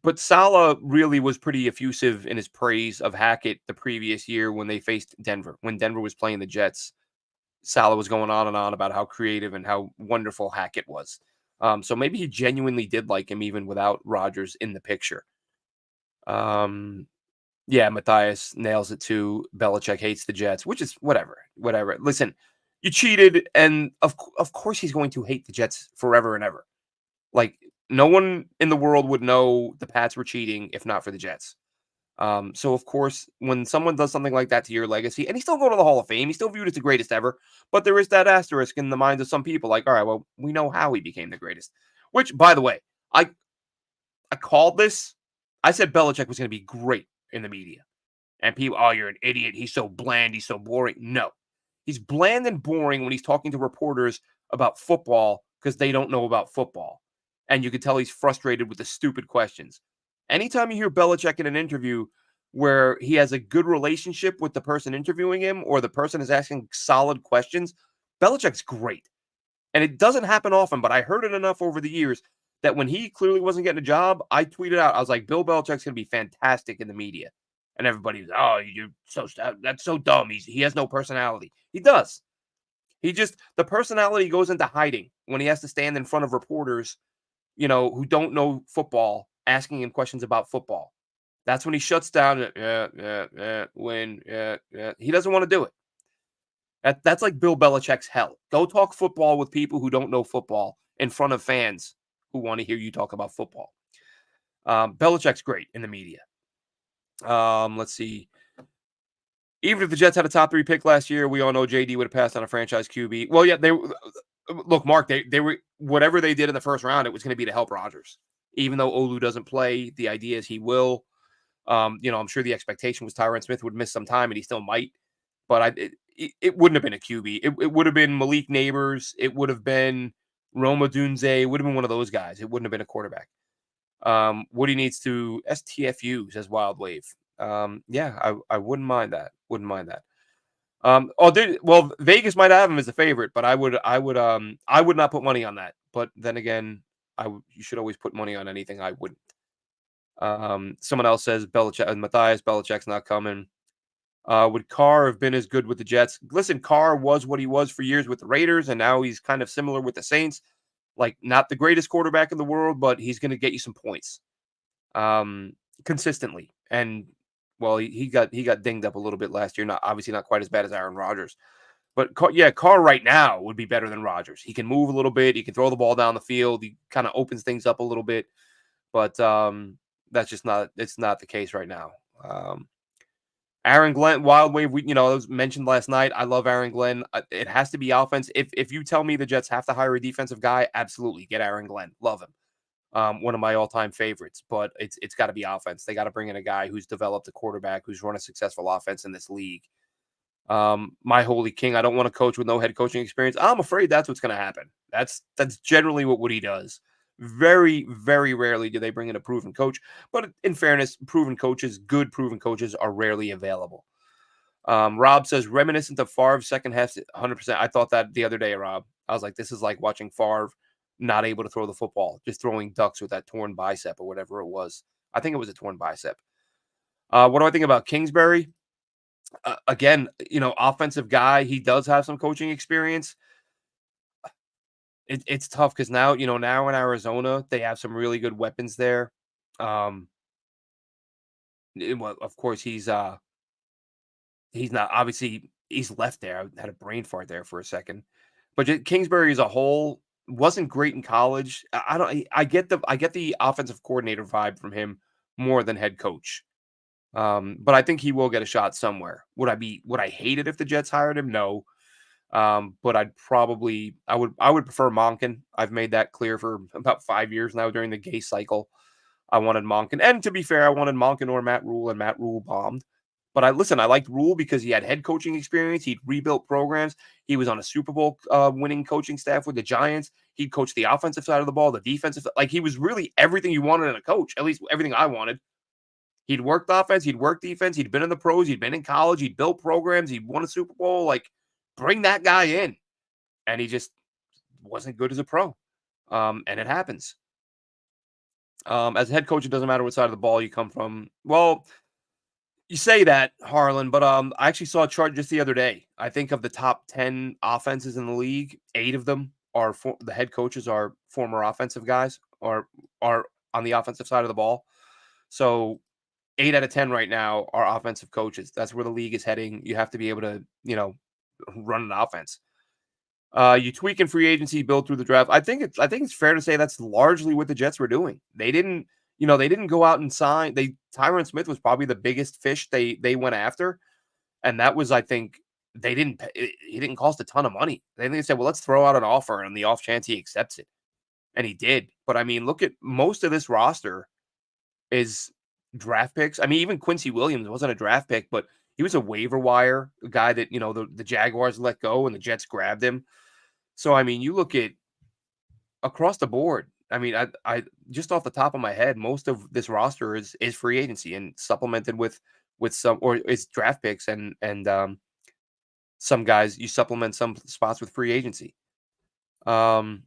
But Saleh really was pretty effusive in his praise of Hackett the previous year when they faced Denver. When Denver was playing the Jets, Saleh was going on and on about how creative and how wonderful Hackett was. So maybe he genuinely did like him even without Rodgers in the picture. Yeah, Matthias nails it too. Belichick hates the Jets, which is whatever. Listen, you cheated, and of course he's going to hate the Jets forever and ever. Like, no one in the world would know the Pats were cheating if not for the Jets. So, of course, when someone does something like that to your legacy, and he's still going to the Hall of Fame, he's still viewed as the greatest ever, but there is that asterisk in the minds of some people like, all right, well, we know how he became the greatest. Which, by the way, I called this. I said Belichick was going to be great in the media. And people, oh, you're an idiot. He's so bland. He's so boring. No. He's bland and boring when he's talking to reporters about football because they don't know about football. And you can tell he's frustrated with the stupid questions. Anytime you hear Belichick in an interview where he has a good relationship with the person interviewing him or the person is asking solid questions, Belichick's great. And it doesn't happen often, but I heard it enough over the years that when he clearly wasn't getting a job, I tweeted out, I was like, Bill Belichick's going to be fantastic in the media. And everybody was, oh, that's so dumb. He has no personality. He does. The personality goes into hiding when he has to stand in front of reporters, who don't know football, asking him questions about football. That's when he shuts down. Win. He doesn't want to do it. That's like Bill Belichick's hell. Go talk football with people who don't know football in front of fans who want to hear you talk about football. Belichick's great in the media. Let's see. Even if the Jets had a top 3 pick last year, we all know JD would have passed on a franchise QB. Well, yeah, look, Mark, they were, whatever they did in the first round, it was going to be to help Rodgers. Even though Olu doesn't play, the idea is he will. I'm sure the expectation was Tyron Smith would miss some time, and he still might. But it wouldn't have been a QB. It would have been Malik Neighbors. It would have been Roma Dunze. It would have been one of those guys. It wouldn't have been a quarterback. Woody needs to STFU, says Wild Wave. Yeah, I wouldn't mind that. Wouldn't mind that. Well, Vegas might have him as a favorite, but I would not put money on that. But then again, you should always put money on anything. I wouldn't. Someone else says Belichick, Matthias Belichick's not coming. Would Carr have been as good with the Jets? Listen, Carr was what he was for years with the Raiders, and now he's kind of similar with the Saints. Like, not the greatest quarterback in the world, but he's going to get you some points um, consistently. And well, he got dinged up a little bit last year. Not obviously not quite as bad as Aaron Rodgers, but yeah, Carr right now would be better than Rodgers. He can move a little bit. He can throw the ball down the field. He kind of opens things up a little bit, but that's just not. It's not the case right now. Um, Aaron Glenn, Wild Wave, it was mentioned last night. I love Aaron Glenn. It has to be offense. If you tell me the Jets have to hire a defensive guy, absolutely get Aaron Glenn. Love him. One of my all-time favorites. But it's got to be offense. They got to bring in a guy who's developed a quarterback who's run a successful offense in this league. My holy king, I don't want to coach with no head coaching experience. I'm afraid that's what's going to happen. That's generally what Woody does. Very, very rarely do they bring in a proven coach. But in fairness, good proven coaches are rarely available. Rob says reminiscent of Favre's second half, 100%. I thought that the other day, Rob. I was like, this is like watching Favre not able to throw the football, just throwing ducks with that torn bicep or whatever it was. I think it was a torn bicep. What do I think about Kingsbury? Again, offensive guy. He does have some coaching experience. It's tough because now in Arizona, they have some really good weapons there. Um, well, of course, he's not obviously he's left there. I had a brain fart there for a second. But Kingsbury as a whole wasn't great in college. I don't I get the offensive coordinator vibe from him more than head coach. But I think he will get a shot somewhere. Would I hate it if the Jets hired him? No. But I would prefer Monken. I've made that clear for about 5 years now during the Gay cycle. I wanted Monken. And to be fair, I wanted Monken or Matt Rule, and Matt Rule bombed. But I liked Rule because he had head coaching experience. He'd rebuilt programs. He was on a Super Bowl winning coaching staff with the Giants. He'd coached the offensive side of the ball, the defensive. Like, he was really everything you wanted in a coach, at least everything I wanted. He'd worked offense, he'd worked defense, he'd been in the pros, he'd been in college, he'd built programs, he'd won a Super Bowl. Like, bring that guy in. And he just wasn't good as a pro. And it happens. As a head coach, it doesn't matter what side of the ball you come from. Well, you say that, Harlan, but I actually saw a chart just the other day. I think of the top 10 offenses in the league, 8 of them the head coaches are former offensive guys or are on the offensive side of the ball. So 8 out of 10 right now are offensive coaches. That's where the league is heading. You have to be able to, run an offense. You tweak in free agency, build through the draft. I think it's fair to say that's largely what the Jets were doing. They didn't go out and sign. Tyron Smith was probably the biggest fish they went after, and that was, I think, he didn't cost a ton of money. They said, well, let's throw out an offer on the off chance he accepts it, and he did. But I mean, look at most of this roster is draft picks. I mean, even Quincy Williams wasn't a draft pick, but he was a waiver wire guy that the Jaguars let go and the Jets grabbed him. So I mean, you look at across the board. I mean, I just off the top of my head, most of this roster is free agency and supplemented with some or it's draft picks and some guys you supplement some spots with free agency. Um,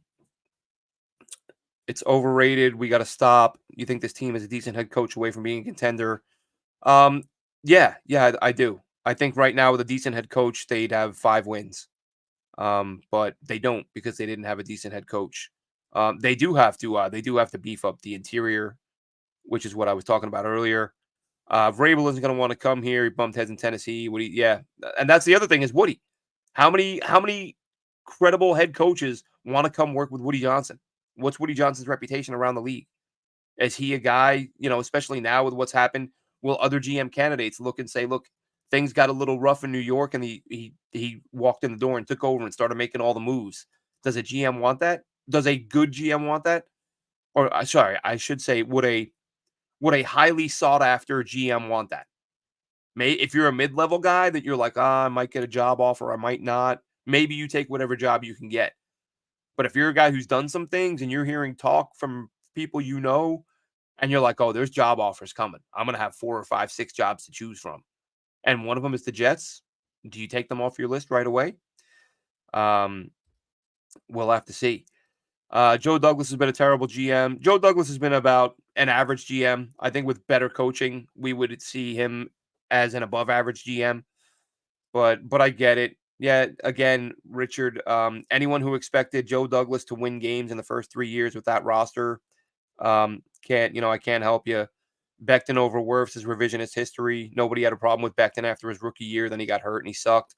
it's overrated. We got to stop. You think this team is a decent head coach away from being a contender? Um, yeah, I do. I think right now with a decent head coach, they'd have 5 wins. But they don't because they didn't have a decent head coach. They do have to beef up the interior, which is what I was talking about earlier. Vrabel isn't going to want to come here. He bumped heads in Tennessee. Woody, yeah, and that's the other thing is Woody. How many credible head coaches want to come work with Woody Johnson? What's Woody Johnson's reputation around the league? Is he a guy, especially now with what's happened, will other GM candidates look and say, look, things got a little rough in New York and he walked in the door and took over and started making all the moves. Does a GM want that? Does a good GM want that? Or sorry, I should say, would a highly sought after GM want that? If you're a mid-level guy that you're like, I might get a job offer, I might not. Maybe you take whatever job you can get. But if you're a guy who's done some things and you're hearing talk from people and you're like, oh, there's job offers coming. I'm going to have 4 or 5, 6 jobs to choose from. And one of them is the Jets. Do you take them off your list right away? We'll have to see. Joe Douglas has been a terrible GM. Joe Douglas has been about an average GM. I think with better coaching, we would see him as an above average GM. But I get it. Yeah, again, Richard, anyone who expected Joe Douglas to win games in the first 3 years with that roster, I can't help you. Becton over Wirfs is revisionist history. Nobody had a problem with Becton after his rookie year. Then he got hurt and he sucked.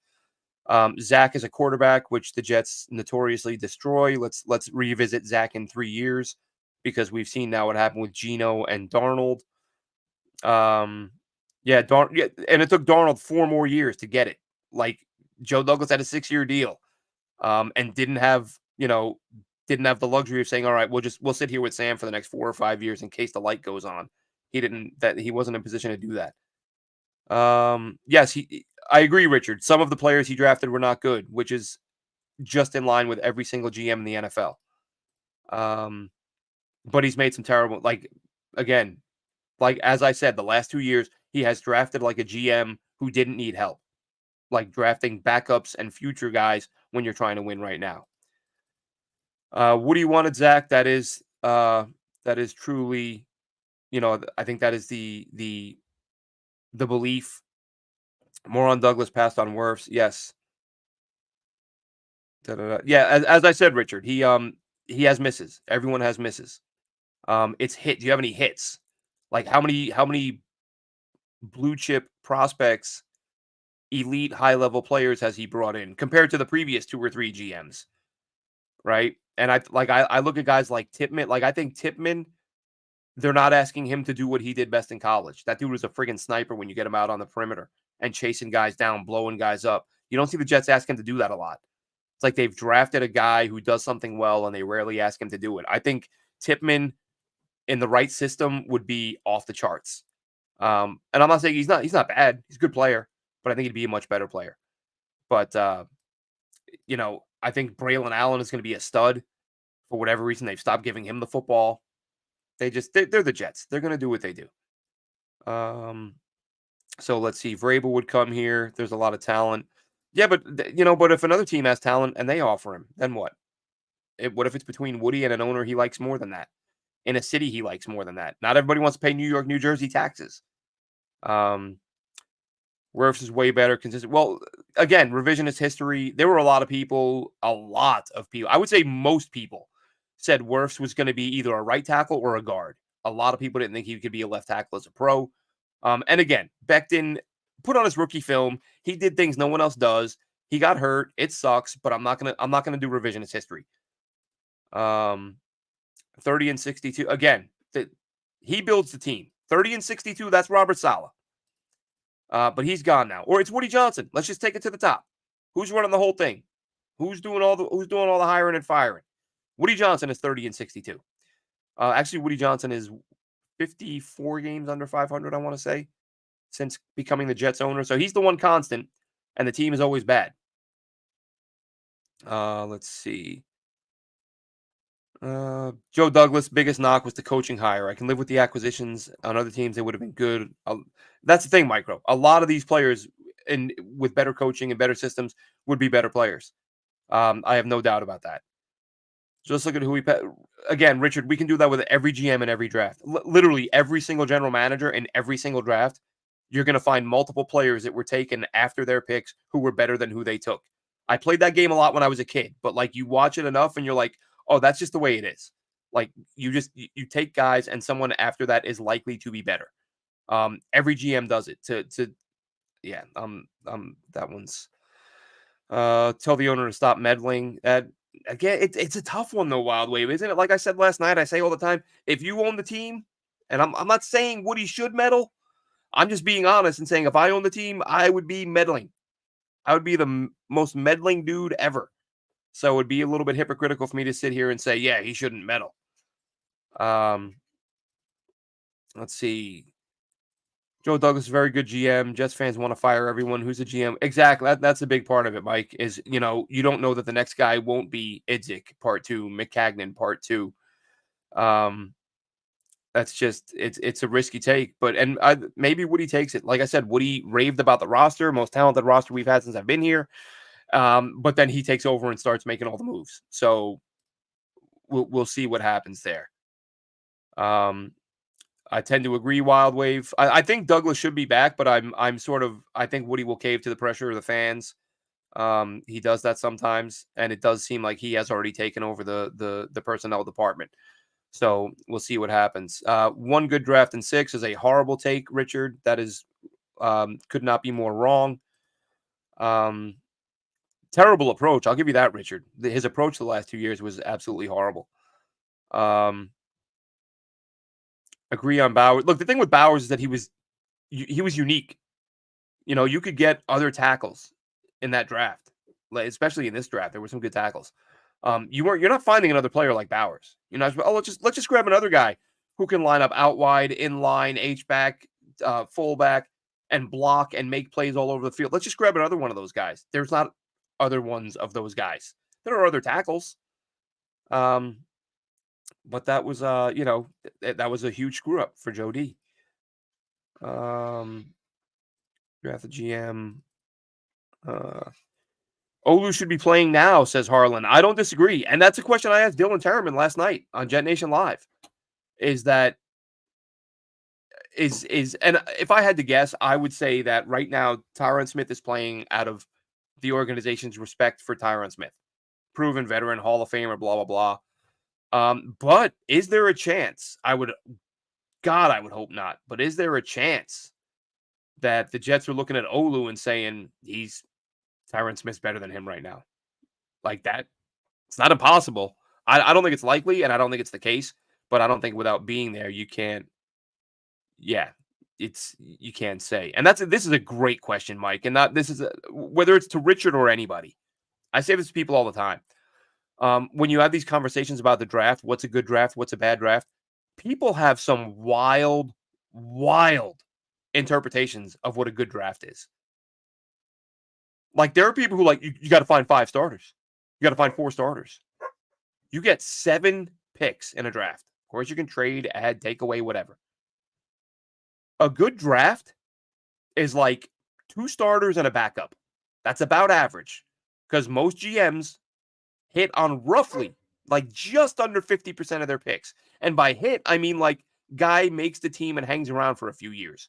Zach is a quarterback, which the Jets notoriously destroy. Let's revisit Zach in 3 years because we've seen now what happened with Geno and Darnold. Yeah, and it took Darnold 4 more years to get it. Like Joe Douglas had a 6-year deal, and didn't have the luxury of saying, "All right, we'll sit here with Sam for the next 4 or 5 years in case the light goes on." He wasn't in position to do that. Yes, I agree, Richard. Some of the players he drafted were not good, which is just in line with every single GM in the NFL. But he's made some terrible, again, as I said, the last 2 years he has drafted like a GM who didn't need help, like drafting backups and future guys when you're trying to win right now. Woody wanted Zach. That is truly, I think that is the belief. More on Douglas, passed on Wirfs. Yes. Da-da-da. Yeah, as I said, Richard, he has misses. Everyone has misses. It's hit. Do you have any hits? Like how many blue chip prospects, elite high level players has he brought in compared to the previous 2 or 3 GMs? Right. And I look at guys like Tippmann. Like I think Tippmann, they're not asking him to do what he did best in college. That dude was a friggin' sniper when you get him out on the perimeter and chasing guys down, blowing guys up. You don't see the Jets ask him to do that a lot. It's like they've drafted a guy who does something well and they rarely ask him to do it. I think Tippmann in the right system would be off the charts. And I'm not saying he's not bad. He's a good player, but I think he'd be a much better player. But I think Braylon Allen is going to be a stud. For whatever reason, they've stopped giving him the football. They're the Jets. They're going to do what they do. So let's see. Vrabel would come here. There's a lot of talent. Yeah, but if another team has talent and they offer him, then what? What if it's between Woody and an owner he likes more than that? In a city he likes more than that? Not everybody wants to pay New York, New Jersey taxes. Wirfs is way better, consistent. Well, again, revisionist history. There were a lot of people, I would say most people said Wirfs was going to be either a right tackle or a guard. A lot of people didn't think he could be a left tackle as a pro. And again, Becton put on his rookie film. He did things no one else does. He got hurt. It sucks, but I'm not gonna do revisionist history. 30-62. Again, he builds the team. 30-62. That's Robert Saleh. But he's gone now. Or it's Woody Johnson. Let's just take it to the top. Who's running the whole thing? Who's doing all the hiring and firing? Woody Johnson is 30-62. Actually, Woody Johnson is 54 games under 500, I want to say, since becoming the Jets owner. So he's the one constant, and the team is always bad. Let's see. Joe Douglas' biggest knock was the coaching hire. I can live with the acquisitions. On other teams, they would have been good. That's the thing, Micro. A lot of these players, with better coaching and better systems, would be better players. I have no doubt about that. Just look at who again, Richard, we can do that with every GM in every draft. Literally every single general manager in every single draft, you're going to find multiple players that were taken after their picks who were better than who they took. I played that game a lot when I was a kid, but you watch it enough and you're like, oh, that's just the way it is. You take guys and someone after that is likely to be better. Every GM does it that one's tell the owner to stop meddling. Again, it's a tough one though, Wild Wave, isn't it? Like I said last night, I say all the time, if you own the team, and I'm not saying Woody should meddle, I'm just being honest and saying if I own the team, I would be meddling. I would be the most meddling dude ever. So it would be a little bit hypocritical for me to sit here and say, yeah, he shouldn't meddle. Let's see. Joe Douglas is a very good GM. Jets fans want to fire everyone who's a GM. Exactly. That's a big part of it, Mike, is, you don't know that the next guy won't be Idzik part 2, McCagnon part 2. That's just, it's a risky take, but, maybe Woody takes it. Like I said, Woody raved about the roster, most talented roster we've had since I've been here. But then he takes over and starts making all the moves. So we'll see what happens there. Um, I tend to agree, Wild Wave. I think Douglas should be back, but I'm sort of I think Woody will cave to the pressure of the fans. He does that sometimes, and it does seem like he has already taken over the personnel department. So we'll see what happens. One good draft in 6 is a horrible take, Richard. That is could not be more wrong. Um, Terrible approach. I'll give you that, Richard. His approach the last 2 years was absolutely horrible. Um, Agree on Bowers. Look, the thing with Bowers is that he was unique. You know, you could get other tackles in that draft, like, especially in this draft. There were some good tackles. You're not finding another player like Bowers. You know, let's just grab another guy who can line up out wide, in line, H back, fullback, and block and make plays all over the field. Let's just grab another one of those guys. There's not other ones of those guys. There are other tackles. But that was that was a huge screw up for Joe D. Draft the GM. Olu should be playing now, says Harlan. I don't disagree. And that's a question I asked Dylan Terraman last night on JetNation Live. And if I had to guess, I would say that right now Tyron Smith is playing out of the organization's respect for Tyron Smith. Proven veteran, Hall of Famer, blah, blah, blah. But is there a chance? I would hope not. But is there a chance that the Jets are looking at Olu and saying Tyron Smith's better than him right now? Like that? It's not impossible. I don't think it's likely, and I don't think it's the case. But I don't think without being there, you can't. Yeah, you can't say. And this is a great question, Mike. And whether it's to Richard or anybody. I say this to people all the time. When you have these conversations about the draft, what's a good draft, what's a bad draft, people have some wild, wild interpretations of what a good draft is. Like, there are people who you got to find 5 starters. You got to find 4 starters. You get 7 picks in a draft. Of course, you can trade, add, take away, whatever. A good draft is like 2 starters and a backup. That's about average, because most GMs hit on roughly just under 50% of their picks. And by hit, I mean guy makes the team and hangs around for a few years.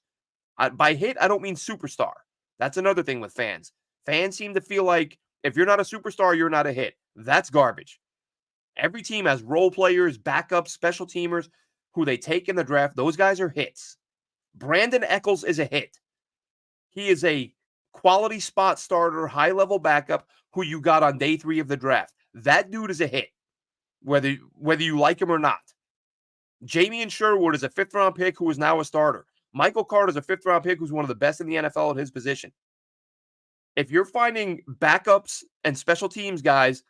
By hit, I don't mean superstar. That's another thing with fans. Fans seem to feel like if you're not a superstar, you're not a hit. That's garbage. Every team has role players, backups, special teamers who they take in the draft. Those guys are hits. Brandon Eccles is a hit. He is a quality spot starter, high-level backup who you got on day 3 of the draft. That dude is a hit, whether you like him or not. Jamie Sherwood is a 5th-round pick who is now a starter. Michael Carter is a 5th-round pick who's one of the best in the NFL at his position. If you're finding backups and special teams guys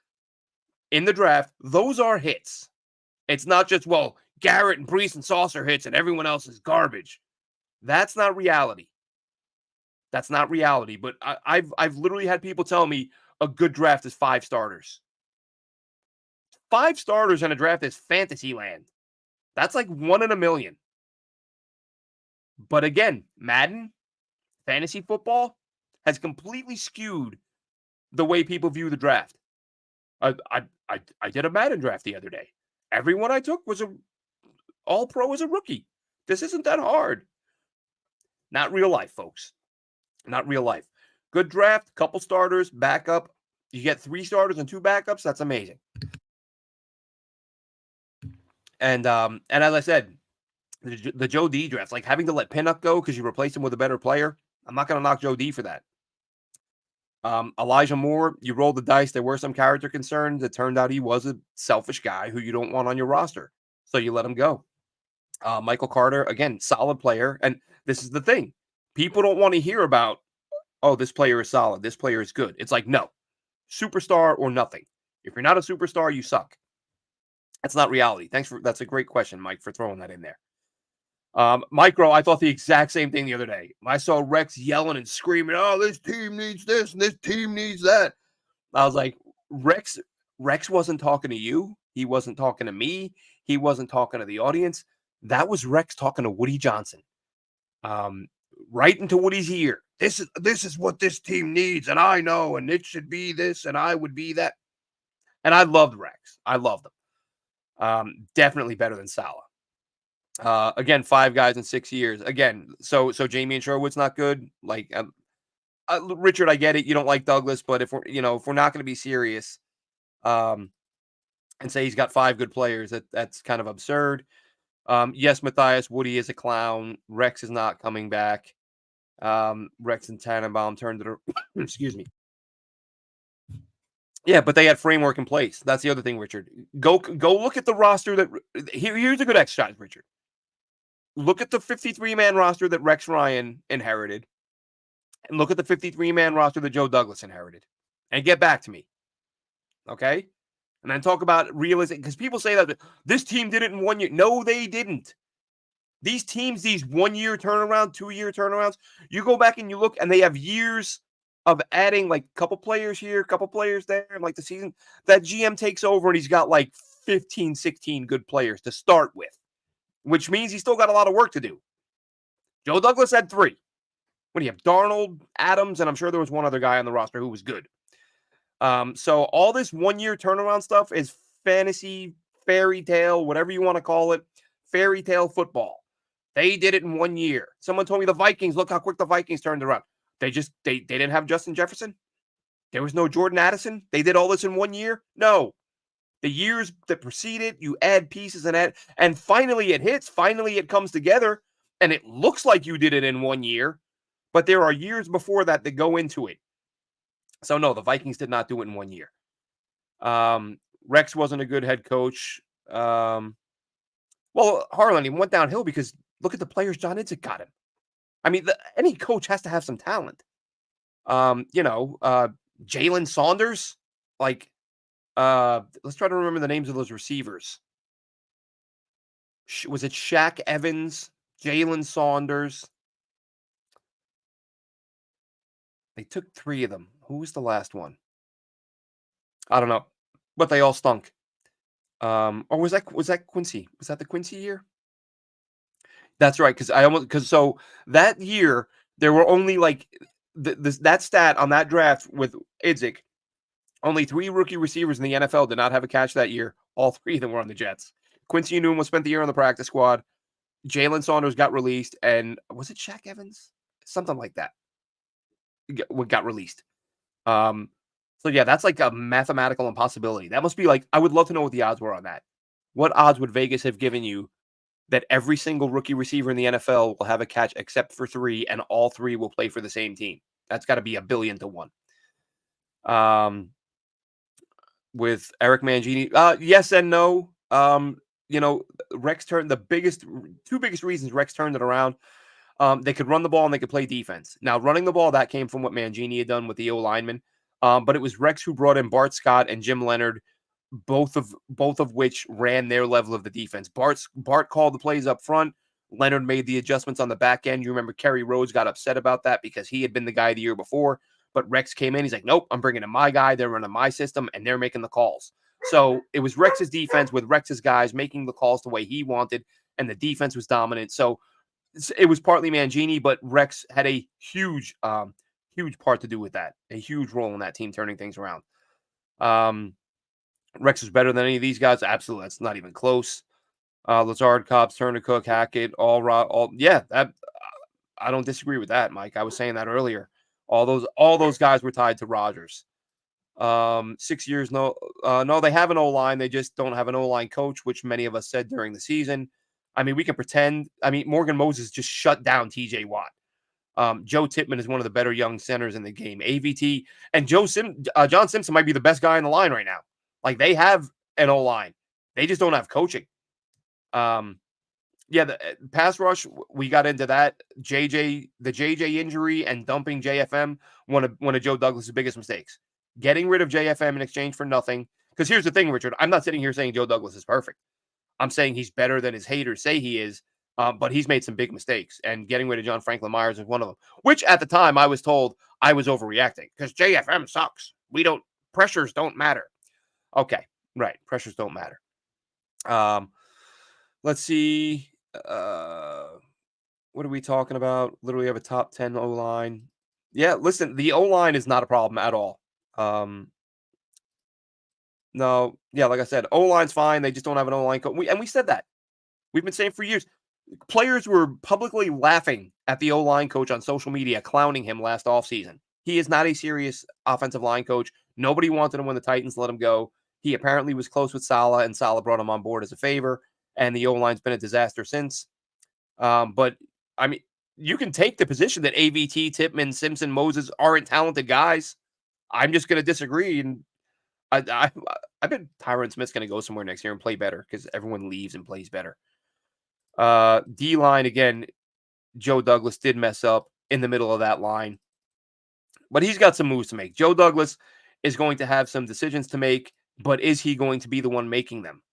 in the draft, those are hits. It's not just, Garrett and Brees and Sauce are hits and everyone else is garbage. That's not reality. That's not reality. But I've literally had people tell me a good draft is 5 starters. 5 starters in a draft is fantasy land. That's like 1 in a million. But again, Madden, fantasy football has completely skewed the way people view the draft. I did a Madden draft the other day. Everyone I took was all pro as a rookie. This isn't that hard. Not real life, folks. Not real life. Good draft, couple starters, backup. You get 3 starters and 2 backups. That's amazing. And as I said, the Joe D draft, having to let Pinnock go because you replace him with a better player. I'm not going to knock Joe D for that. Elijah Moore, you rolled the dice. There were some character concerns. It turned out he was a selfish guy who you don't want on your roster. So you let him go. Michael Carter, again, solid player. And this is the thing. People don't want to hear about, this player is solid. This player is good. It's no. Superstar or nothing. If you're not a superstar, you suck. That's not reality. That's a great question, Mike, for throwing that in there. Micro, I thought the exact same thing the other day. I saw Rex yelling and screaming, this team needs this and this team needs that. I was like, Rex wasn't talking to you. He wasn't talking to me. He wasn't talking to the audience. That was Rex talking to Woody Johnson. Right into Woody's ear. This is what this team needs, and I know, and it should be this, and I would be that. And I loved Rex. I loved him. Definitely better than Salah. Again, 5 guys in 6 years. Again, so Jamie and Sherwood's not good. Like, Richard, I get it. You don't like Douglas, but if we're not going to be serious, um, and say he's got 5 good players, that's kind of absurd. Yes, Matthias Woody is a clown. Rex is not coming back. Rex and Tannenbaum turned it. Excuse me. Yeah, but they had framework in place. That's the other thing, Richard. Go look at the roster that here's a good exercise, Richard. Look at the 53-man roster that Rex Ryan inherited, and look at the 53-man roster that Joe Douglas inherited, and get back to me, okay? And then talk about realistic, because people say that this team did it in 1 year. No, they didn't. These teams, these 1-year turnaround, 2-year turnarounds, you go back and you look, and they have years of adding like a couple players here, a couple players there, and like the season that GM takes over and he's got like 15, 16 good players to start with, which means he's still got a lot of work to do. Joe Douglas had 3. What do you have? Darnold, Adams, and I'm sure there was one other guy on the roster who was good. So all this 1-year turnaround stuff is fantasy, fairy tale, whatever you want to call it, fairy tale football. They did it in 1 year. Someone told me the Vikings, look how quick the Vikings turned around. They didn't have Justin Jefferson. There was no Jordan Addison. They did all this in 1 year. No, the years that preceded, you add pieces and finally it hits. Finally it comes together, and it looks like you did it in 1 year. But there are years before that go into it. So no, the Vikings did not do it in 1 year. Rex wasn't a good head coach. Well, Harlan, he went downhill because look at the players John Idzik got him. I mean, any coach has to have some talent. Jalen Saunders, like, let's try to remember the names of those receivers. Was it Shaq Evans, Jalen Saunders? They took 3 of them. Who was the last one? I don't know, but they all stunk. Or was that Quincy? Was that the Quincy year? That's right, because so that year there were only like that stat on that draft with Idzik. Only 3 rookie receivers in the NFL did not have a catch that year. All 3 of them were on the Jets. Quincy Enunwa spent the year on the practice squad. Jalen Saunders got released, and was it Shaq Evans? Something like that. Got released. So yeah, that's like a mathematical impossibility. That must be like, I would love to know what the odds were on that. What odds would Vegas have given you that every single rookie receiver in the NFL will have a catch except for 3, and all 3 will play for the same team? That's got to be 1,000,000,000 to 1. With Eric Mangini, yes and no. Rex turned the 2 biggest reasons Rex turned it around. They could run the ball and they could play defense. Now, running the ball, that came from what Mangini had done with the O linemen. But it was Rex who brought in Bart Scott and Jim Leonard, both of which ran their level of the defense. Bart called the plays up front. Leonard made the adjustments on the back end. You remember Kerry Rhodes got upset about that because he had been the guy the year before. But Rex came in. He's like, nope, I'm bringing in my guy. They're running my system, and they're making the calls. So it was Rex's defense with Rex's guys making the calls the way he wanted, and the defense was dominant. So it was partly Mangini, but Rex had a huge part to do with that, a huge role in that team turning things around. Rex was better than any of these guys. Absolutely. That's not even close. Lazard, Cobbs, Turner, Cook, Hackett, that I don't disagree with that, Mike. I was saying that earlier. All those guys were tied to Rodgers. 6 years, no, they have an O-line. They just don't have an O-line coach, which many of us said during the season. I mean, we can pretend. I mean, Morgan Moses just shut down TJ Watt. Joe Tippmann is one of the better young centers in the game. AVT and John Simpson might be the best guy in the line right now. Like, they have an O-line. They just don't have coaching. The pass rush, we got into that. The JJ injury and dumping JFM, one of Joe Douglas' biggest mistakes. Getting rid of JFM in exchange for nothing. Because here's the thing, Richard. I'm not sitting here saying Joe Douglas is perfect. I'm saying he's better than his haters say he is, but he's made some big mistakes. And getting rid of John Franklin Myers is one of them. Which at the time I was told I was overreacting because JFM sucks. Pressures don't matter. Okay, right. Pressures don't matter. Let's see. What are we talking about? Literally have a top 10 O-line. Yeah, listen, the O-line is not a problem at all. No, yeah, like I said, O-line's fine. They just don't have an O-line coach. We said that. We've been saying for years. Players were publicly laughing at the O-line coach on social media, clowning him last offseason. He is not a serious offensive line coach. Nobody wanted him when the Titans let him go. He apparently was close with Saleh, and Saleh brought him on board as a favor, and the O-line's been a disaster since. But, I mean, you can take the position that AVT, Tippmann, Simpson, Moses aren't talented guys. I'm just going to disagree, and I bet Tyron Smith's going to go somewhere next year and play better because everyone leaves and plays better. D-line, again, Joe Douglas did mess up in the middle of that line, but he's got some moves to make. Joe Douglas is going to have some decisions to make, but is he going to be the one making them?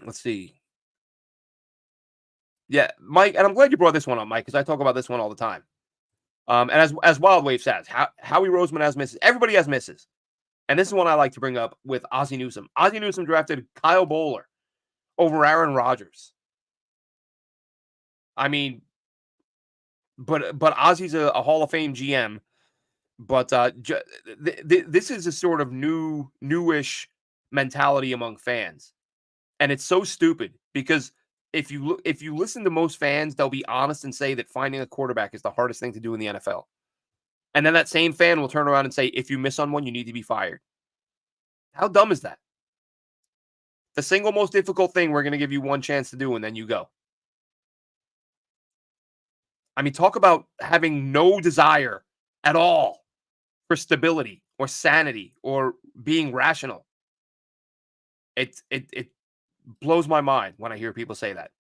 Let's see. Yeah, Mike, and I'm glad you brought this one up, Mike, because I talk about this one all the time. And as Wild Wave says, Howie Roseman has misses. Everybody has misses. And this is one I like to bring up with Ozzie Newsome. Ozzie Newsome drafted Kyle Bowler over Aaron Rodgers. I mean, but Ozzie's a Hall of Fame GM. But this is a sort of newish mentality among fans, and it's so stupid because if you listen to most fans, they'll be honest and say that finding a quarterback is the hardest thing to do in the NFL. And then that same fan will turn around and say, if you miss on one, you need to be fired. How dumb is that? The single most difficult thing we're going to give you one chance to do, and then you go. I mean, talk about having no desire at all for stability or sanity or being rational. It blows my mind when I hear people say that.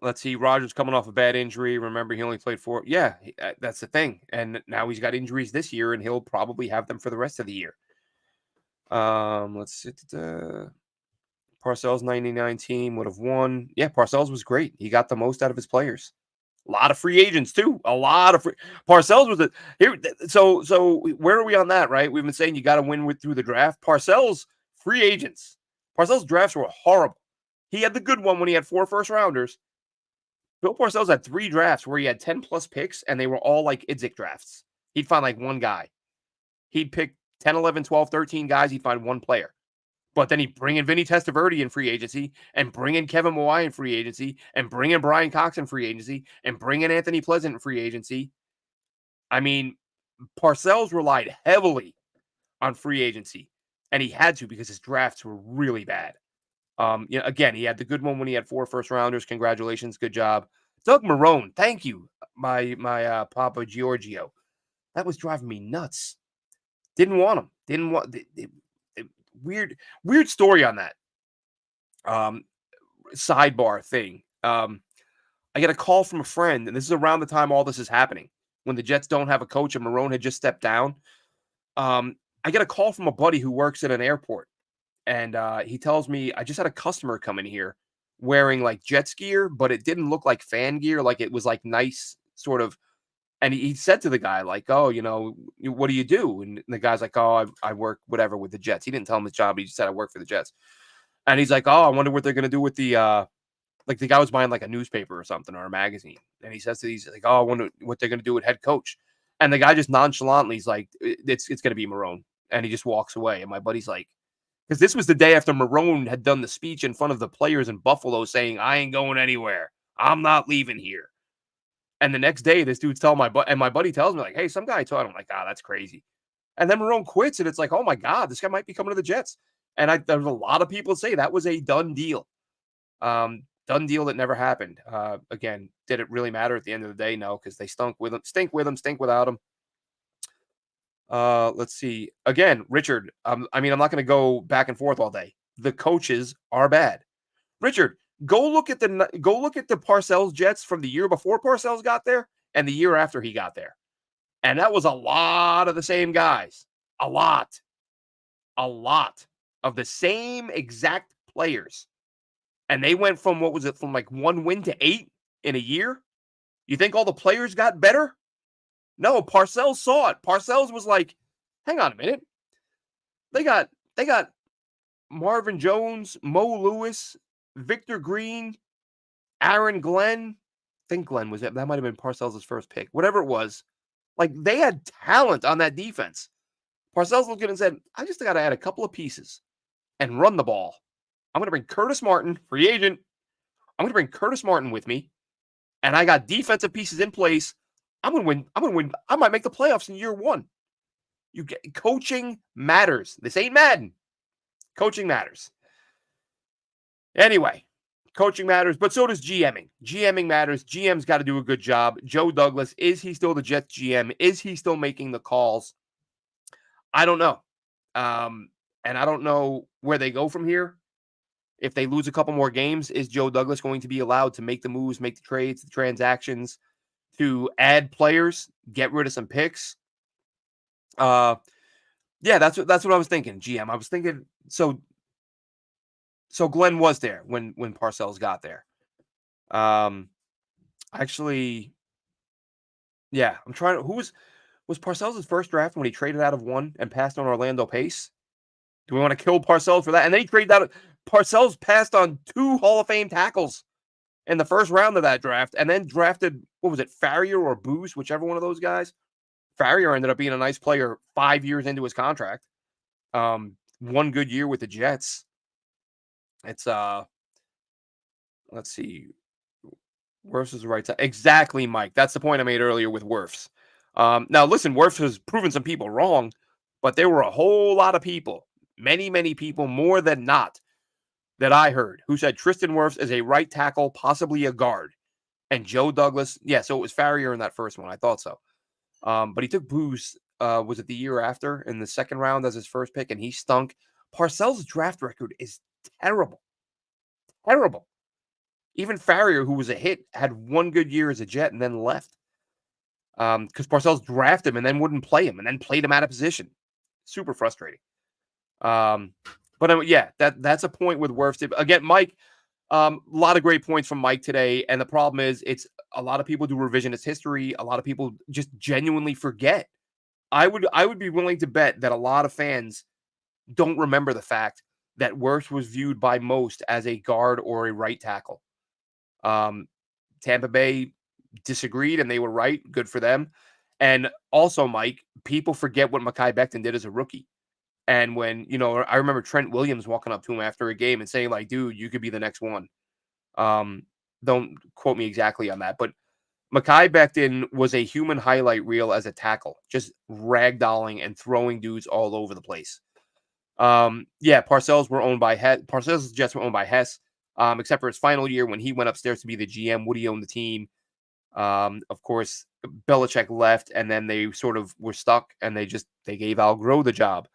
Let's see. Rodgers coming off a bad injury. Remember, he only played 4. Yeah, that's the thing. And now he's got injuries this year, and he'll probably have them for the rest of the year. Let's see. Parcells 99 team would have won. Yeah, Parcells was great. He got the most out of his players. A lot of free agents too. A lot of Parcells was here. So where are we on that? Right? We've been saying you got to win through the draft. Parcells free agents. Parcells drafts were horrible. He had the good one when he had 4 first rounders. Bill Parcells had 3 drafts where he had 10 plus picks, and they were all like Idzik drafts. He'd find like one guy. He'd pick 10, 11, 12, 13 guys. He'd find one player. But then he'd bring in Vinny Testaverde in free agency, and bring in Kevin Mawai in free agency, and bring in Brian Cox in free agency, and bring in Anthony Pleasant in free agency. I mean, Parcells relied heavily on free agency, and he had to because his drafts were really bad. Again, he had the good one when he had 4 first rounders. Congratulations, good job, Doug Marrone. Thank you, my Papa Giorgio. That was driving me nuts. Didn't want him. Didn't want. Weird story on that. Sidebar thing. I get a call from a friend, and this is around the time all this is happening, when the Jets don't have a coach and Marrone had just stepped down. I get a call from a buddy who works at an airport, and he tells me, I just had a customer come in here wearing like Jets gear, but it didn't look like fan gear. Like it was like nice sort of. And he said to the guy, like, oh, what do you do? And the guy's like, oh, I work whatever with the Jets. He didn't tell him his job. He just said, I work for the Jets. And he's like, oh, I wonder what they're going to do with the, like the guy was buying like a newspaper or something or a magazine. And he says to these, like, oh, I wonder what they're going to do with head coach. And the guy just nonchalantly is like, it's going to be Marrone. And he just walks away. And my buddy's like, because this was the day after Marrone had done the speech in front of the players in Buffalo saying, I ain't going anywhere. I'm not leaving here. And the next day, this dude's telling my buddy tells me, like, hey, some guy told him, like, that's crazy. And then Marrone quits, and it's like, oh my God, this guy might be coming to the Jets. And there's a lot of people say that was a done deal. Done deal that never happened. Again, did it really matter at the end of the day? No, because they stink with him, stink without him. Let's see. Again, Richard, I'm not going to go back and forth all day. The coaches are bad. Richard, go look at the Parcells Jets from the year before Parcells got there and the year after he got there. And that was a lot of the same guys. A lot of the same exact players. And they went from, from like 1 win to 8 in a year? You think all the players got better? No, Parcells saw it. Parcells was like, hang on a minute. They got Marvin Jones, Mo Lewis, Victor Green, Aaron Glenn. I think Glenn was it. That might have been Parcells' first pick. Whatever it was. Like, they had talent on that defense. Parcells looked at it and said, I just got to add a couple of pieces and run the ball. I'm going to bring Curtis Martin, free agent. I'm going to bring Curtis Martin with me, and I got defensive pieces in place. I'm going to win. I'm going to win. I might make the playoffs in year one. You get coaching matters. This ain't Madden. Coaching matters. Anyway, coaching matters, but so does GMing. GMing matters. GM's got to do a good job. Joe Douglas, is he still the Jets GM? Is he still making the calls? I don't know. And I don't know where they go from here. If they lose a couple more games, is Joe Douglas going to be allowed to make the moves, make the trades, the transactions, to add players, get rid of some picks? Yeah, that's what I was thinking, GM. I was thinking, so Glenn was there when Parcells got there. Actually, yeah, I'm trying to, was Parcells' first draft when he traded out of one and passed on Orlando Pace? Do we want to kill Parcells for that? And then he traded out. Parcells passed on 2 Hall of Fame tackles in the first round of that draft, and then drafted, what was it, Farrier or Booz, whichever one of those guys. Farrier ended up being a nice player 5 years into his contract. One good year with the Jets. It's let's see. Wirfs is the right time. Exactly, Mike. That's the point I made earlier with Wirfs. Now, listen, Wirfs has proven some people wrong, but there were a whole lot of people, many people, more than not, that I heard, who said Tristan Wirfs is a right tackle, possibly a guard. And Joe Douglas, yeah, so it was Farrier in that first one. I thought so. But he took Booz, was it the year after, in the second round as his first pick, and he stunk. Parcells' draft record is terrible. Terrible. Even Farrier, who was a hit, had one good year as a Jet and then left. Because Parcells drafted him and then wouldn't play him and then played him out of position. Super frustrating. But yeah, that's a point with Wirfs. Again, Mike, a lot of great points from Mike today. And the problem is, it's a lot of people do revisionist history. A lot of people just genuinely forget. I would be willing to bet that a lot of fans don't remember the fact that Wirfs was viewed by most as a guard or a right tackle. Tampa Bay disagreed, and they were right. Good for them. And also, Mike, people forget what Mekhi Becton did as a rookie. And when, I remember Trent Williams walking up to him after a game and saying, like, dude, you could be the next one. Don't quote me exactly on that, but Mekhi Becton was a human highlight reel as a tackle, just ragdolling and throwing dudes all over the place. Yeah, Parcells' Jets were owned by Hess, except for his final year when he went upstairs to be the GM. Woody owned the team. Of course, Belichick left, and then they sort of were stuck, and they gave Al Groh the job.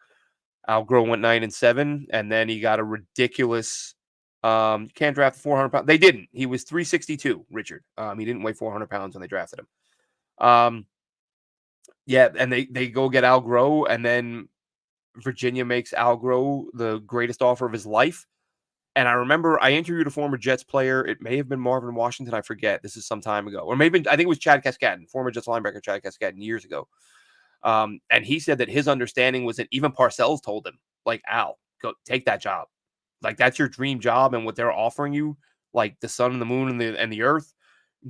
Al Groh went 9-7, and then he got a ridiculous. You can't draft 400 pounds. They didn't. He was 362, Richard. He didn't weigh 400 pounds when they drafted him. Yeah, and they go get Al Groh, and then Virginia makes Al Groh the greatest offer of his life. And I remember I interviewed a former Jets player. It may have been Marvin Washington. I forget. This is some time ago. Or maybe, I think it was Chad Cascadden, former Jets linebacker Chad Cascadden, years ago. And he said that his understanding was that even Parcells told him, like, Al, go take that job. Like, that's your dream job, and what they're offering you, like the sun and the moon and the earth,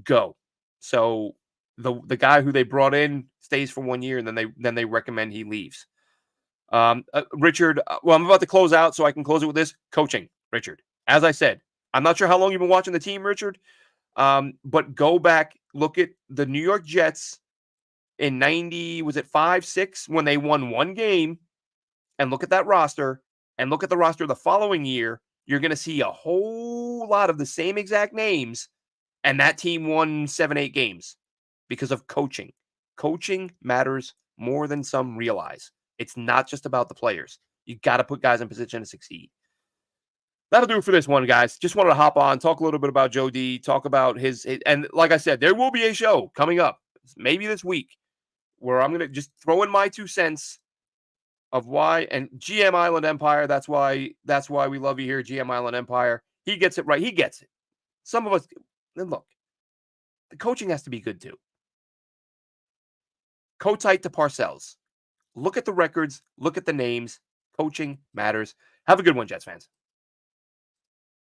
go. So the guy who they brought in stays for 1 year, and then they recommend he leaves. Richard, well, I'm about to close out, so I can close it with this. Coaching, Richard. As I said, I'm not sure how long you've been watching the team, Richard, but go back, look at the New York Jets in 90, was it 5, 6, when they won one game, and look at that roster, and look at the roster the following year. You're going to see a whole lot of the same exact names, and that team won 7, 8 games because of coaching. Coaching matters more than some realize. It's not just about the players. You got to put guys in position to succeed. That'll do it for this one, guys. Just wanted to hop on, talk a little bit about Joe D, talk about his, and like I said, there will be a show coming up, maybe this week, where I'm going to just throw in my 2 cents of why, and GM Island Empire, that's why we love you here, GM Island Empire. He gets it right. He gets it. Some of us, and look, the coaching has to be good too. Co-tight to Parcells. Look at the records. Look at the names. Coaching matters. Have a good one, Jets fans.